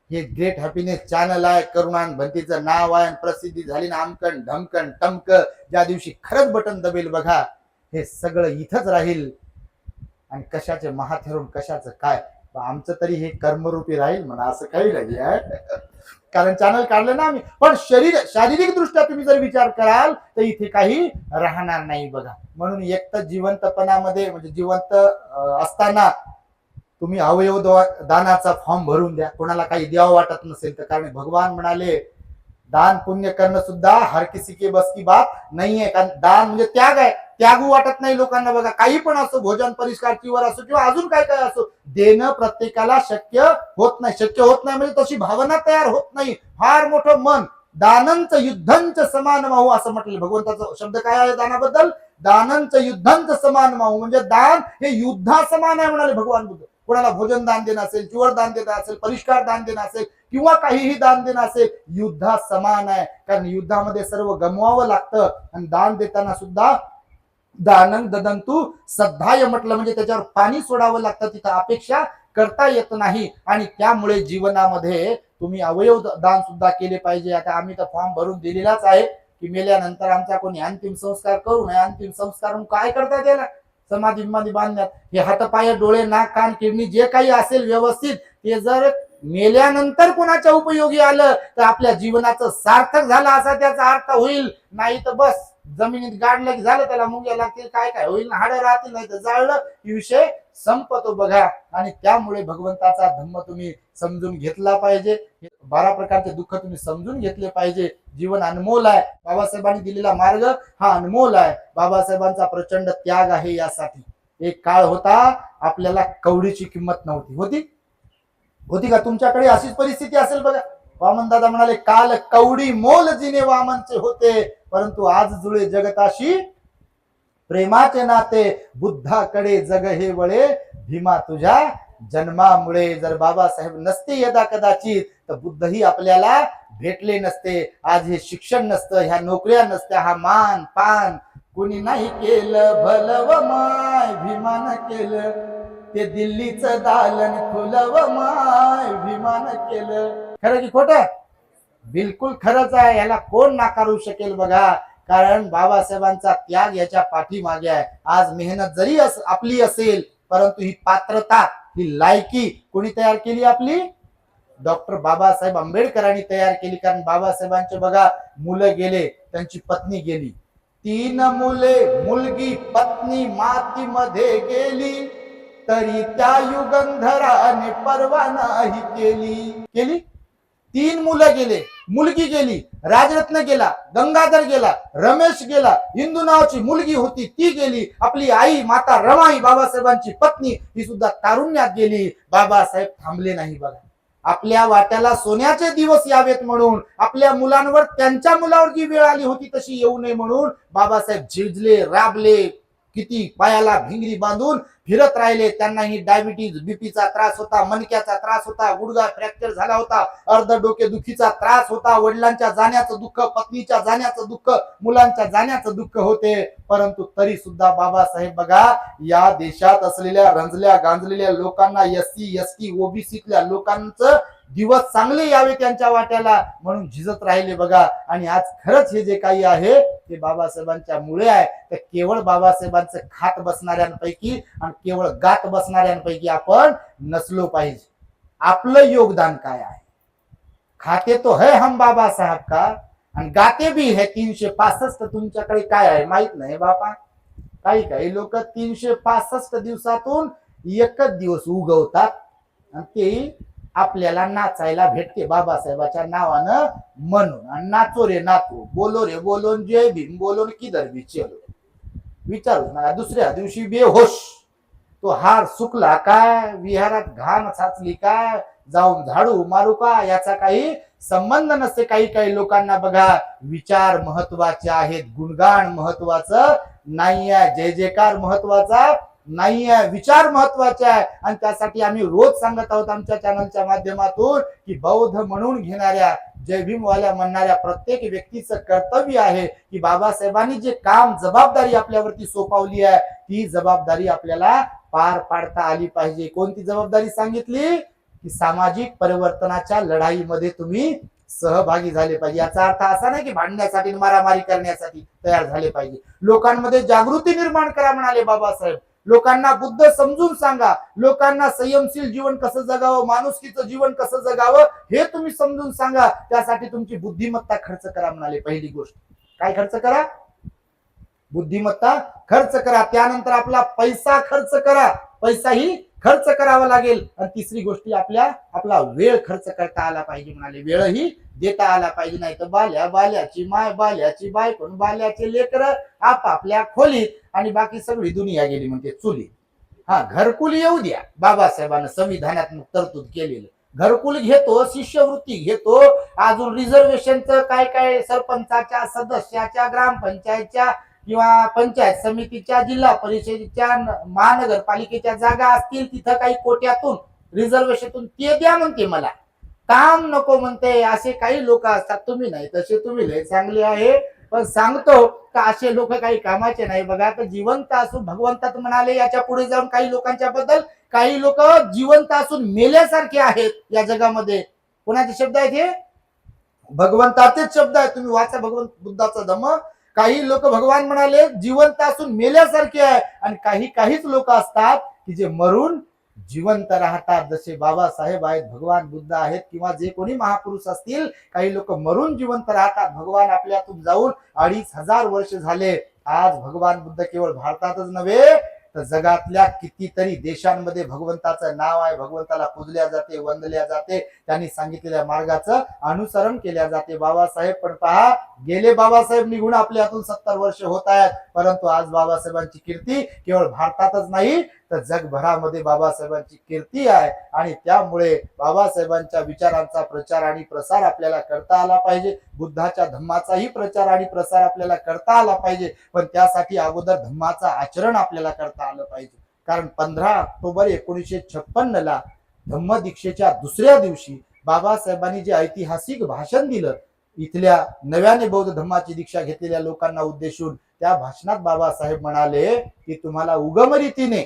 हे ग्रेट हॅपीनेस चॅनल आहे, करुणान भंतीचं नाव आहे, प्रसिद्धी झाली ना आमकन ढमकन टमक, ज्या दिवशी खरंच बटन दबेल बघा, हे सगळं इथंच राहील. आणि कशाचे महाथेरून कशाचं काय, आमचं तरी हे कर्मरूपी राहील म्हणा, असं काही नाही आहे. कारण चॅनल काढलं ना आम्ही, पण शारीरिक दृष्ट्या तुम्ही जर विचार कराल तर इथे काही राहणार नाही बघा. म्हणून एक तर जिवंतपणामध्ये म्हणजे जिवंत असताना तुम्ही अवयव दानाचा फॉर्म भरून द्या. कोणाला काही द्यावं वाटत नसेल तर, कारण भगवान म्हणाले दान पुण्य करणं सुद्धा हर किसी के बस की बात नाहीये. कारण दान म्हणजे त्याग आहे, त्यागू वाटत नाही लोकांना बघा. काही पण असो, भोजन परिष्कार चिवर असो किंवा अजून काय काय असो, देणं प्रत्येकाला शक्य होत नाही. शक्य होत नाही म्हणजे तशी भावना तयार होत नाही. फार मोठं मन, दानंच युद्धंच समान माहू असं म्हटलं. भगवंताचा शब्द काय आहे दानाबद्दल? दानंच युद्धंच समान माहू, म्हणजे दान हे युद्धा समान आहे म्हणाले भगवान बुद्ध. कोणाला भोजन दान देणं असेल, चिवर दान देणं असेल, परिष्कार दान देणं असेल किंवा काहीही दान देणं असेल, युद्धा समान आहे. कारण युद्धामध्ये सर्व गमवावं लागतं. आणि दान देताना सुद्धा दानं ददंतु सद्धाय म्हटलं म्हणजे त्याच्यावर पाणी सोडावं लागतं, तिथं अपेक्षा करता येत नाही. आणि त्यामुळे जीवनामध्ये तुम्ही अवयव दान सुद्धा केले पाहिजे. आता आम्ही तर फॉर्म भरून दिलेलाच आहे की मेल्यानंतर आमचा कोणी अंतिम संस्कार करू नये. अंतिम संस्कार काय करता त्याला, समाधी बांधण्यात हे हातपाय डोळे नाक कान किडनी जे काही असेल व्यवस्थित, ते जर मेल्यानंतर कोणाच्या उपयोगी आलं तर आपल्या जीवनाचं सार्थक झालं असा त्याचा अर्थ होईल. नाही तर बस जमिनीत गाडलं की झालं, त्याला मुंग्या लागतील, काय काय होईल, हाडं राहतील, नाही तर जाळलं की विषय संपतो बघा. आणि त्यामुळे भगवंताचा धम्म तुम्ही समजून घेतला पाहिजे. 12 प्रकारचे दुःख तुम्ही समजून घेतले पाहिजे. जीवन अनमोल आहे. बाबासाहेबांनी दिलेला मार्ग हा अनमोल आहे. बाबासाहेबांचा प्रचंड त्याग आहे. यासाठी एक काळ होता आपल्याला कवडीची किंमत नव्हती. होती का तुमच्याकडे अशीच परिस्थिती असेल बघा. वामन दादा म्हणाले, काल कवडी मोल जिने वामनचे होते, परंतु आज जुळे जगताशी प्रेमाचे नाते, बुद्धाकडे जग हे वळे, भीमा तुझ्या जन्मामुळे. जर बाबासाहेब नसते यदा कदाचित तर बुद्धही आपल्याला भेटले नसते. आज हे शिक्षण नसतं, ह्या नोकऱ्या नसत्या, हा मान पान कोणी नाही केलं भलव माय, भीमान केलं ते दिल्लीचं दालन खुलव माय, भीमान केलं. खरं की खोटं? बिलकुल खरंच आहे. याला कोण नाकारू शकेल बघा. कारण बाबासाहेबांचा त्याग याच्या पाठीमागे आहे. आज मेहनत जरी आपली असेल, परंतु ही पात्रता, ही लायकी कोणी तयार केली? आपली डॉक्टर बाबासाहेब आंबेडकरांनी तयार केली. कारण बाबासाहेबांचे बघा मुलं गेले, त्यांची पत्नी गेली, 3 मुले, मुलगी, पत्नी मातीमध्ये गेली, तरी त्या युगंधराने परवा नाही केली. 3 मुलं गेले, मुलगी गेली, राजरत्न गेला, गंगाधर गेला, रमेश गेला, इंदू नावाची मुलगी होती ती गेली, आपली आई माता रमाई बाबासाहेबांची पत्नी ही सुद्धा तारुण्यात गेली. बाबासाहेब थांबले नाही बघा. आपल्या वाट्याला सोन्याचे दिवस यावेत म्हणून, आपल्या मुलांवर, त्यांच्या मुलावर जी वेळ आली होती तशी येऊ नये म्हणून बाबासाहेब झिजले, राबले, किती पायाला भिंगरी बांधून फिरत राहिले. त्यांनाही डायबिटीज, बीपीचा त्रास होता, मणक्याचा त्रास होता, गुडघा फ्रॅक्चर झाला होता, अर्ध डोके दुखीचा त्रास होता, वडिलांच्या जाण्याचं दुःख, पत्नीच्या जाण्याचं दुःख, मुलांच्या जाण्याचं दुःख होते. परंतु तरी सुद्धा बाबासाहेब बघा या देशात असलेल्या रंजल्या गांजलेल्या लोकांना, एससी एसटी ओबीसीतल्या लोकांचं दिवस चांगले यावे त्यांच्या वाट्याला म्हणून झिजत राहिले बघा. आणि आज खरंच हे जे काही आहे ते बाबासाहेबांच्या मुळे आहे. तर केवळ बाबासाहेबांचं खात बसणाऱ्यांपैकी आणि केवळ गात बसणाऱ्यांपैकी आपण नसलो पाहिजे. आपलं योगदान काय आहे? खाते तो है हम बाबा साहब का, आणि गाते भी है 365. तुमच्याकडे काय आहे माहित नाही बापा. काही लोक 365 दिवसातून एकच दिवस उगवतात आणि ते आपल्याला नाचायला भेटते बाबासाहेबाच्या नावानं म्हणून. आणि नाचो रे नाचो, बोलो रे बोलो, जय भीम बोलो, किधर भी चलो. विचारूच नका. दुसऱ्या दिवशी बेहोश. तो हार सुकला काय, विहारात घाण साचली काय, जाऊन झाडू मारू का, याचा काही संबंध नसते. काही काही लोकांना बघा विचार महत्वाचे आहेत, गुणगान महत्वाचं नाही आहे, जय जयकार महत्वाचा नाही आहे, विचार महत्वाचे आहे. आणि त्यासाठी आम्ही रोज सांगत आहोत आमच्या चॅनलच्या माध्यमातून की बौद्ध म्हणून घेणाऱ्या, जय भीमवाल्या म्हणणाऱ्या प्रत्येक व्यक्तीचं कर्तव्य आहे की बाबासाहेबांनी जे काम जबाबदारी आपल्यावरती सोपवली आहे ती जबाबदारी आपल्याला पार पाडता आली पाहिजे. कोणती जबाबदारी सांगितली की सामाजिक परिवर्तनाच्या लढाईमध्ये तुम्ही सहभागी झाले पाहिजे. याचा अर्थ असा नाही की भांडण्यासाठी मारामारी करण्यासाठी तयार झाले पाहिजे. लोकांमध्ये जागृती निर्माण करा म्हणाले बाबासाहेब. लोकांना बुद्ध समजून सांगा, लोकांना संयमशील जीवन कसं जगावं, माणुसकीचं जीवन कसं जगावं हे तुम्ही समजून सांगा. त्यासाठी तुमची बुद्धिमत्ता खर्च करा म्हणाले. पहिली गोष्ट काय खर्च करा? बुद्धिमत्ता खर्च करा. त्यानंतर आपला पैसा खर्च करा, पैसाही खर्च करावा लागेल. आणि तिसरी गोष्ट आपला वेळ खर्च करता आला पाहिजे म्हणाले. वेळही देता आला पाहिजे. नाही तर बाल्याची माय, बाल्याची बायकोन, बाल्याचे लेकर आपापल्या खोलीत आणि बाकी सगळी दुनिया गेली म्हणते चुली. हा, घरकुल येऊ द्या. बाबासाहेबांना संविधानात्मक तरतूद केलेलं घरकुल घेतो, शिष्यवृत्ती घेतो, अजून रिझर्वेशनचं काय काय, सरपंचाच्या, सदस्याच्या, ग्रामपंचायतच्या किंवा पंचायत समितीच्या, जिल्हा परिषदेच्या, महानगरपालिकेच्या जागा असतील तिथं काही कोट्यातून रिझर्वेशनतून ते द्या म्हणते. मला काम नको म्हणते. असे काही लोक असतात. तुम्ही नाही तसे, तुम्ही लय चांगले आहे. पण सांगतो का असे लोक काही कामाचे नाही. बघा आता जिवंत असून भगवंतात म्हणाले. याच्या पुढे जाऊन काही लोकांच्या बद्दल, काही लोक जिवंत असून मेल्यासारखे आहेत या जगामध्ये. कोणाचे शब्द आहेत हे? भगवंताचेच शब्द आहेत. तुम्ही वाचा भगवंत बुद्धाचा धम्म. काही लोक भगवान म्हणाले जिवंत असून मेल्यासारखे आहे. आणि काहीच लोक असतात की जे मरून जिवंत राहतात. जसे बाबासाहेब आहेत, भगवान बुद्ध आहेत, किंवा जे कोणी महापुरुष असतील. काही लोक मरून जिवंत राहतात. भगवान आपल्यातून जाऊन 2500 वर्ष झाले. आज भगवान बुद्ध केवळ भारतातच नव्हे तर जगातल्या कितीतरी देशांमध्ये भगवंताचं नाव आहे. भगवंताला पूजल्या जाते, वंदल्या जाते. त्यांनी सांगितलेल्या मार्गाचं अनुसरण केल्या जाते. बाबासाहेब पण पहा, गेले बाबासाहेब निघून आपल्यातून 70 वर्ष होत आहेत. परंतु आज बाबासाहेबांची कीर्ती केवळ भारतातच नाही तर जगभरामध्ये बाबासाहेबांची कीर्ती आहे. आणि त्यामुळे बाबासाहेबांच्या विचारांचा प्रचार आणि प्रसार आपल्याला करता आला पाहिजे. बुद्धाच्या धम्माचाही प्रचार आणि प्रसार आपल्याला करता आला पाहिजे. पण त्यासाठी अगोदर धम्माचं आचरण आपल्याला करता आलं पाहिजे. कारण 15 ऑक्टोबर 1956 ला धम्मदीक्षेच्या दुसऱ्या दिवशी बाबासाहेबांनी जे ऐतिहासिक भाषण दिलं इथल्या नव्याने बौद्ध धम्माची दीक्षा घेतलेल्या लोकांना उद्देशून, त्या भाषणात बाबासाहेब म्हणाले की तुम्हाला उगम रीतीने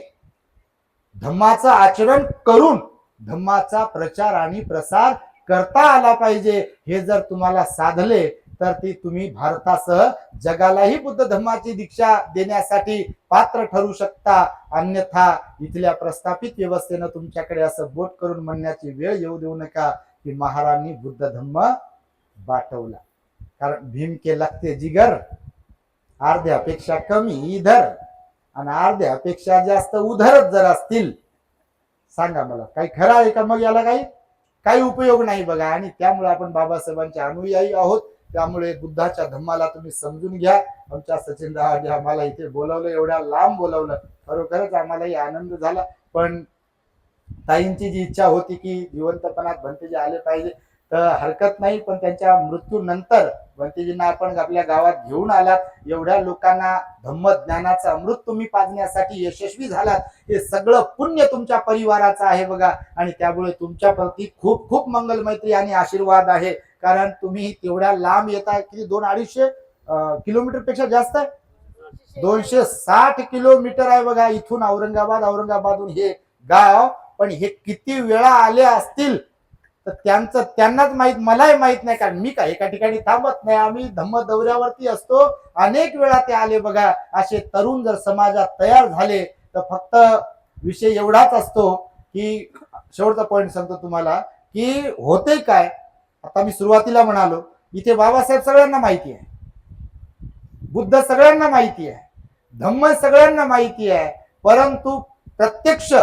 धम्माचं आचरण करून धम्माचा प्रचार आणि प्रसार करता आला पाहिजे. हे जर तुम्हाला साधले तर ती तुम्ही भारतासह जगालाही बुद्ध धम्माची दीक्षा देण्यासाठी पात्र ठरू शकता. अन्यथा इथल्या प्रस्थापित व्यवस्थेनं तुमच्याकडे असं बोट करून म्हणण्याची वेळ येऊ देऊ नका की महाराजांनी बुद्ध धम्म बाटवला. कारण भीम के लगते जिगर, अर्ध्यापेक्षा कमी इधर आणि अर्ध्यापेक्षा जास्त उधरच जर असतील, सांगा मला काही खरं आहे का? मग याला काही उपयोग नाही बघा. आणि त्यामुळे आपण बाबासाहेबांचे अनुयायी आहोत. त्यामुळे बुद्धाच्या धम्माला तुम्ही समजून घ्या. आमच्या सचिन राहागे आम्हाला इथे बोलावलं, एवढ्या लांब बोलावलं, खरोखरच आम्हालाही आनंद झाला. पण ताईंची जी इच्छा होती की जिवंतपणात भंतेजी आले पाहिजे तर हरकत नाही. पण त्यांच्या मृत्यूनंतर भंतेजींना आपण आपल्या गावात घेऊन आलात. एवढ्या लोकांना धम्म ज्ञानाचं अमृत तुम्ही पाजण्यासाठी यशस्वी झालात. हे सगळं पुण्य तुमच्या परिवाराचं आहे बघा. आणि त्यामुळे तुमच्या प्रती खूप खूप मंगल मैत्री आणि आशीर्वाद आहे. कारण तुम्ही तेवढ्या लांब येता. किती 200-250 किलोमीटर पेक्षा जास्त आहे. 260 किलोमीटर आहे बघा इथून औरंगाबादहून हे गाव. पण हे किती वेळा आले असतील तर त्यांनाच माहित, मलाही माहित नाही. कारण मी काय एका ठिकाणी थांबत नाही. आम्ही धम्म दौऱ्यावरती असतो. अनेक वेळा ते आले बघा. असे तरुण जर समाजात तयार झाले तर फक्त विषय एवढाच असतो की, शेवटचा पॉइंट सांगतो तुम्हाला की होते काय. आता मी सुरुवातीला म्हणालो इथे बाबासाहेब सगळ्यांना माहिती आहे, बुद्ध सगळ्यांना माहिती आहे, धम्म सगळ्यांना माहिती आहे. परंतु प्रत्यक्ष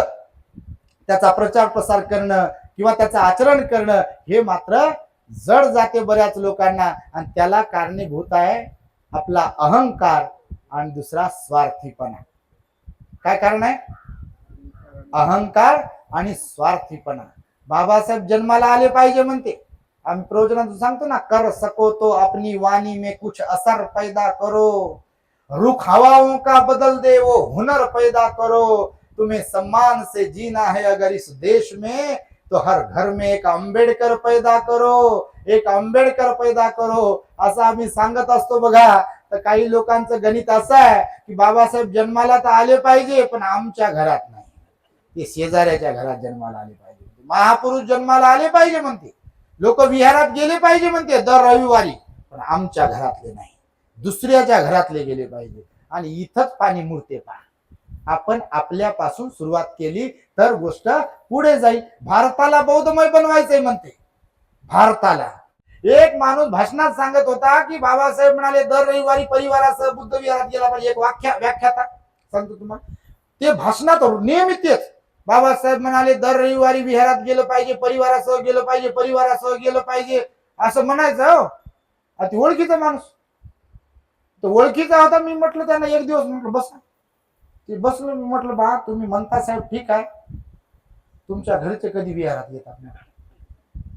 त्याचा प्रचार प्रसार करणं किंवा त्याचं आचरण करणं हे मात्र जड जाते बऱ्याच लोकांना, आणि त्याला कारणीभूत आहे आपला अहंकार आणि दुसरा स्वार्थीपणा. काय कारण आहे? अहंकार आणि स्वार्थीपणा. बाबासाहेब जन्माला आले पाहिजे म्हणते, आम्ही प्रवचनात सांगतो ना, कर सको तो अपनी वाणी में कुछ असर पैदा करो, रुख हवाओं का बदल दे वो हुनर पैदा करो, तुम्हें सम्मान से जीना है अगर इस देश में तो हर घर में एक आंबेडकर पैदा करो, एक आंबेडकर पैदा करो, असं आम्ही सांगत असतो बघा. तर काही लोकांचं गणित असं आहे की बाबासाहेब जन्माला तर आले पाहिजे पण आमच्या घरात नाही, ते शेजाऱ्याच्या घरात जन्माला आले पाहिजे. महापुरुष जन्माला आले पाहिजे म्हणते, लोक विहारात गेले पाहिजे म्हणते दर रविवारी, पण आमच्या घरातले नाही, दुसऱ्याच्या घरातले गेले पाहिजे. आणि इथंच पाणी मुरते पहा. आपण आपल्यापासून सुरुवात केली तर गोष्ट पुढे जाईल. भारताला बौद्धमय बनवायचंय म्हणते. भारताला एक माणूस भाषणात सांगत होता की बाबासाहेब म्हणाले दर रविवारी परिवारासह बुद्ध विहारात गेला पाहिजे. एक व्याख्याता सांगतो तुम्हाला, ते भाषणात नेहमी तेच बाबासाहेब म्हणाले दर रविवारी विहारात गेलं पाहिजे, परिवारासह गेलं पाहिजे, परिवारासह गेलं पाहिजे असं म्हणायचं. हो अति ओळखीचा माणूस, तो ओळखीचा होता. मी म्हटलं त्यांना एक दिवस म्हटलं बसा, ते बसलो. मी म्हटलं बा तुम्ही म्हणता साहेब ठीक आहे, तुमच्या घरचे कधी विहारात येतात नाही,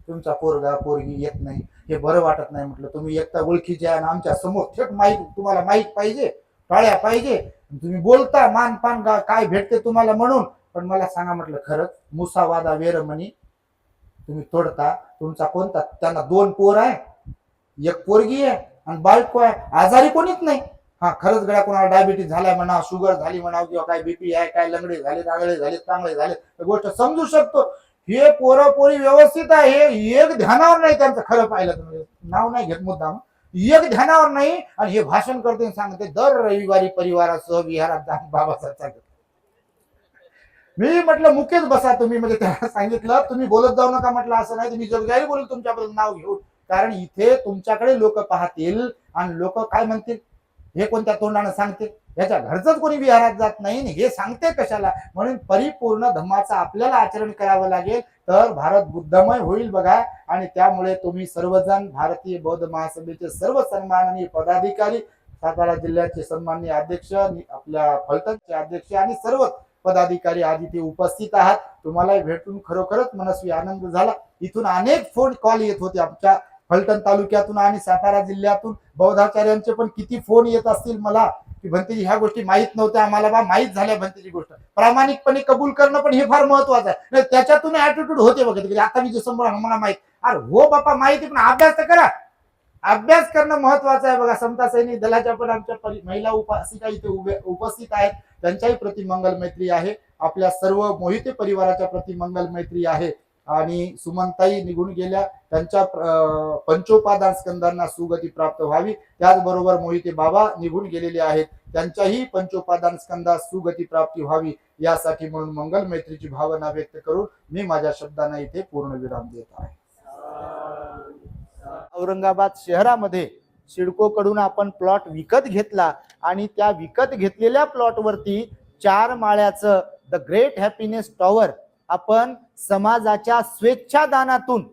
तुमचा पोरगा पोरगी येत नाही, हे बरं वाटत नाही. म्हटलं तुम्ही एकटा ओळखीचे आहे, आमच्या समोर थेट माहीत, तुम्हाला माहीत पाहिजे, टाळ्या पाहिजे, तुम्ही बोलता मानपान काय भेटते तुम्हाला म्हणून. पण मला सांगा म्हटलं खरंच मुसावादा वेरमणी तुम्ही तोडता. तुमचा कोणता, त्यांना 2 पोर आहे, एक पोरगी आहे आणि बायको आहे, आजारी कोणीच नाही. हा खरंच गड्या कोणाला डायबिटीस झालाय म्हणा, शुगर झाली म्हणा, किंवा काय बीपी आहे, काय लंगडे झाले, आगळे झाले, चांगले झाले, गोष्ट समजू शकतो. हे पोरं पोरी व्यवस्थित आहे, हे एक ध्यानावर नाही त्यांचं. खरं पाहिलं तुम्ही, नाव नाही घेत मुद्दाम, एक ध्यानावर नाही. आणि हे भाषण करते सांगते दर रविवारी परिवारासह विहारात जा बाबासाहेब सांगत. मी म्हटलं मुकेच बसा तुम्ही. म्हणजे त्याला सांगितलं तुम्ही बोलत जाऊ नका म्हटलं, असं नाही तुम्ही जगजाहीर बोलू तुमच्याबद्दल नाव घेऊन, कारण इथे तुमच्याकडे लोक पाहतील आणि लोक काय म्हणतील, हे कोणत्या तोंडाने सांगते, याच्या घरचंच कोणी विहारात जात नाही, हे सांगते कशाला. म्हणून परिपूर्ण धम्माचं आपल्याला आचरण करावं लागेल तर भारत बुद्धमय होईल बघा. आणि त्यामुळे तुम्ही सर्वजण भारतीय बौद्ध महासभेचे सर्व सन्माननीय पदाधिकारी, सातारा जिल्ह्याचे सन्माननीय अध्यक्ष, आपल्या फलटणचे अध्यक्ष आणि सर्व पदाधिकारी आज इथे उपस्थित आहात. तुम्हाला भेटून खरोखरच मनस्वी आनंद झाला. इथून अनेक फोन कॉल येत होते आमच्या फलटण तालुक्यातून आणि सातारा जिल्ह्यातून. बौद्धाचार्यांचे पण किती फोन येत असतील मला की भंतेजी ह्या गोष्टी माहित नव्हत्या आम्हाला, बा माहित झाल्या भंतेची गोष्ट. प्रामाणिकपणे कबूल करणं पण हे फार महत्वाचं आहे. नाही त्याच्यातून ऍटिट्यूड होते बघा, आता मी जे समोर मला माहित, अरे हो बापा माहिती, पण अभ्यास तर करा. अभ्यास करणं महत्वाचं आहे बघा. समता सैनिक दलाच्या पण आमच्या महिला उपासिका इथे उपस्थित आहेत, त्यांच्याही प्रति मंगल मैत्री आहे. आपल्या सर्व मोहिते परिवाराच्या प्रति मंगल मैत्री आहे. आणि सुमनताई निघून गेल्या, त्यांच्या पंचोपादान स्कंदांना सुगती प्राप्त व्हावी. त्याचबरोबर मोहिते बाबा निघून गेलेले आहेत, त्यांच्याही पंचोपादान स्कंदास सुगती प्राप्ती व्हावी यासाठी म्हणून मंगल मैत्रीची भावना व्यक्त करून मी माझ्या शब्दांना इथे पूर्णविराम देत आहे. औरंगाबाद शहरामध्ये सिडको कडून आपण प्लॉट विकत घेतला आणि त्या विकत घेतलेल्या प्लॉट वरती 4 माळ्याचं द ग्रेट हॅपीनेस टॉवर आपण समाजाच्या स्वेच्छादानातून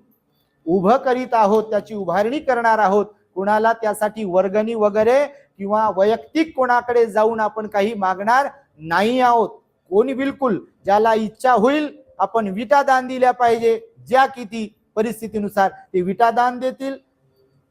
उभं करीत आहोत, त्याची उभारणी करणार आहोत. कुणाला त्यासाठी वर्गणी वगैरे किंवा वैयक्तिक कोणाकडे जाऊन आपण काही मागणार नाही आहोत. कोणी बिलकुल ज्याला इच्छा होईल आपण विटा दान दिल्या पाहिजे, ज्या किती परिस्थितीनुसार ते विटा दान देतील.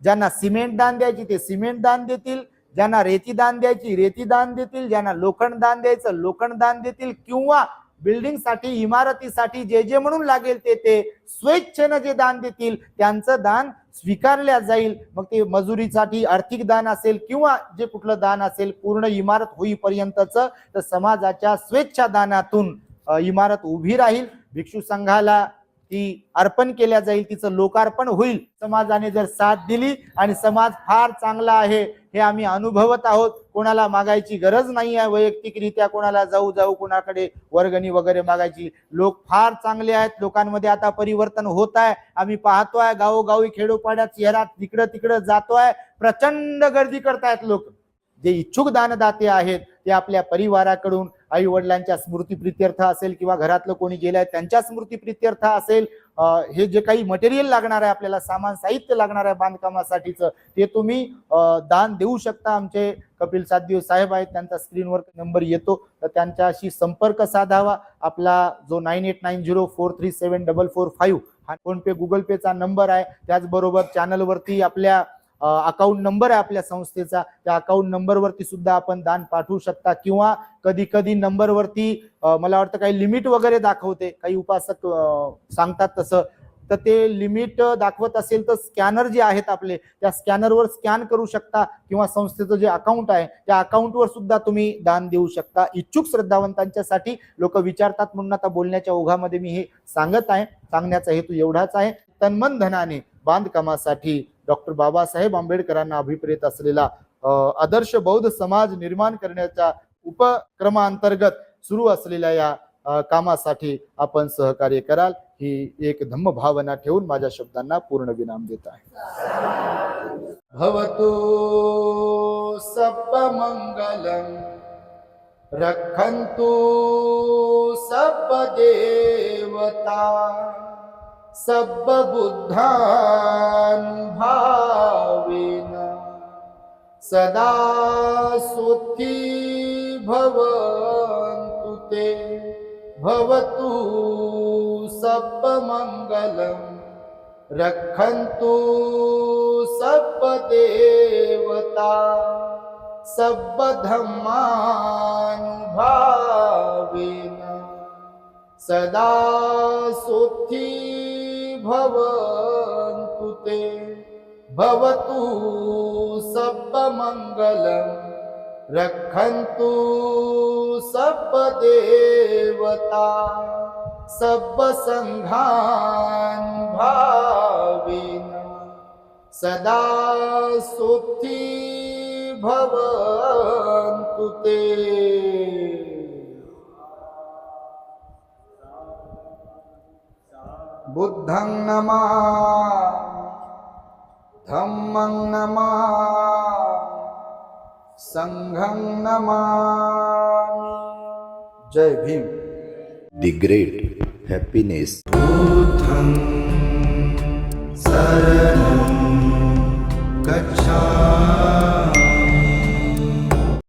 ज्यांना सिमेंट दान द्यायची ते सिमेंट दान देतील, ज्यांना रेती दान द्यायची रेती दान देतील, ज्यांना लोखंड दान द्यायचं लोखंड दान देतील, किंवा बिल्डिंग साठी इमारतीसाठी जे जे म्हणून लागेल ते स्वेच्छेने जे दान देतील त्यांचं दान स्वीकारल्या जाईल. मग ते मजुरीसाठी आर्थिक दान असेल किंवा जे कुठलं दान असेल, पूर्ण इमारत होईपर्यंतचं, तर समाजाच्या स्वेच्छा दानातून इमारत उभी राहील. भिक्षू संघाला ती अर्पण केल्या जाईल, तिचं लोकार्पण होईल. समाजाने जर साथ दिली आणि समाज फार चांगला आहे हे आम्ही अनुभवत आहोत. कोणाला मागायची गरज नाही आहे वैयक्तिकरित्या, कोणाला जाऊ कोणाकडे वर्गणी वगैरे मागायची. लोक फार चांगले आहेत, लोकांमध्ये आता परिवर्तन होत आहे. आम्ही पाहतोय गावोगावी खेडोपाड्यात शहरात तिकडं जातोय, प्रचंड गर्दी करतायत लोक. जे इच्छुक दानदाते आहेत ते आपल्या परिवाराकडून, आई वडिलांच्या स्मृतीप्रित्यर्थ असेल किंवा घरातलं कोणी गेलंय त्यांच्या स्मृतीप्रित्यर्थ असेल, हे जे काही मटेरियल लागणार आहे, आपल्याला सामान साहित्य लागणार आहे बांधकामासाठीचं, ते तुम्ही दान देऊ शकता. आमचे कपिल सातदिव साहेब आहेत, त्यांचा स्क्रीनवर नंबर येतो, तर त्यांच्याशी संपर्क साधावा. आपला जो 9890437445 हा फोन पे गुगल पेचा नंबर आहे. त्याचबरोबर चॅनलवरती आपल्या अकाउंट नंबर आहे आपल्या संस्थेचा, त्या अकाउंट नंबरवरती सुद्धा आपण दान पाठवू शकता. किंवा कधी कधी नंबरवरती मला वाटतं काही लिमिट वगैरे दाखवते, काही उपासक सांगतात तसं, तर ते लिमिट दाखवत असेल तर स्कॅनर जे आहेत आपले, त्या स्कॅनरवर स्कॅन करू शकता. किंवा संस्थेचं जे अकाउंट आहे त्या अकाउंटवर सुद्धा तुम्ही दान देऊ शकता. इच्छुक श्रद्धावंतांच्यासाठी लोक विचारतात म्हणून आता बोलण्याच्या ओघामध्ये मी हे सांगत आहे. सांगण्याचा हेतू एवढाच आहे, तन्मन धनाने बांधकामासाठी डॉक्टर बाबासाहेब आंबेडकरांना अभिप्रेत असलेला आदर्श बौद्ध समाज निर्माण करण्याच्या उपक्रमांतर्गत सुरू असलेल्या या कामासाठी आपण सहकार्य कराल, ही एक धम्म भावना ठेवून माझ्या शब्दांना पूर्ण विराम देत आहे. भवतु सब मंगलम रखन्तु सब देवता सब बुद्धानुभावेन सदा सुखी भवन्तु ते. भवतु सब मंगलम रखन्तु सब देवता सब धम्मानुभावेन सदा सुखी भवन्तु ते. भवतु सब मंगलम रखन्तु सब देवता सब संघानुभावेन सदा सुखी भवन्तु ते. बुद्धं नमामि, धम्मं नमामि, संघं नमामि. जय भीम. The great happiness. बुद्धं शरणं गच्छामि.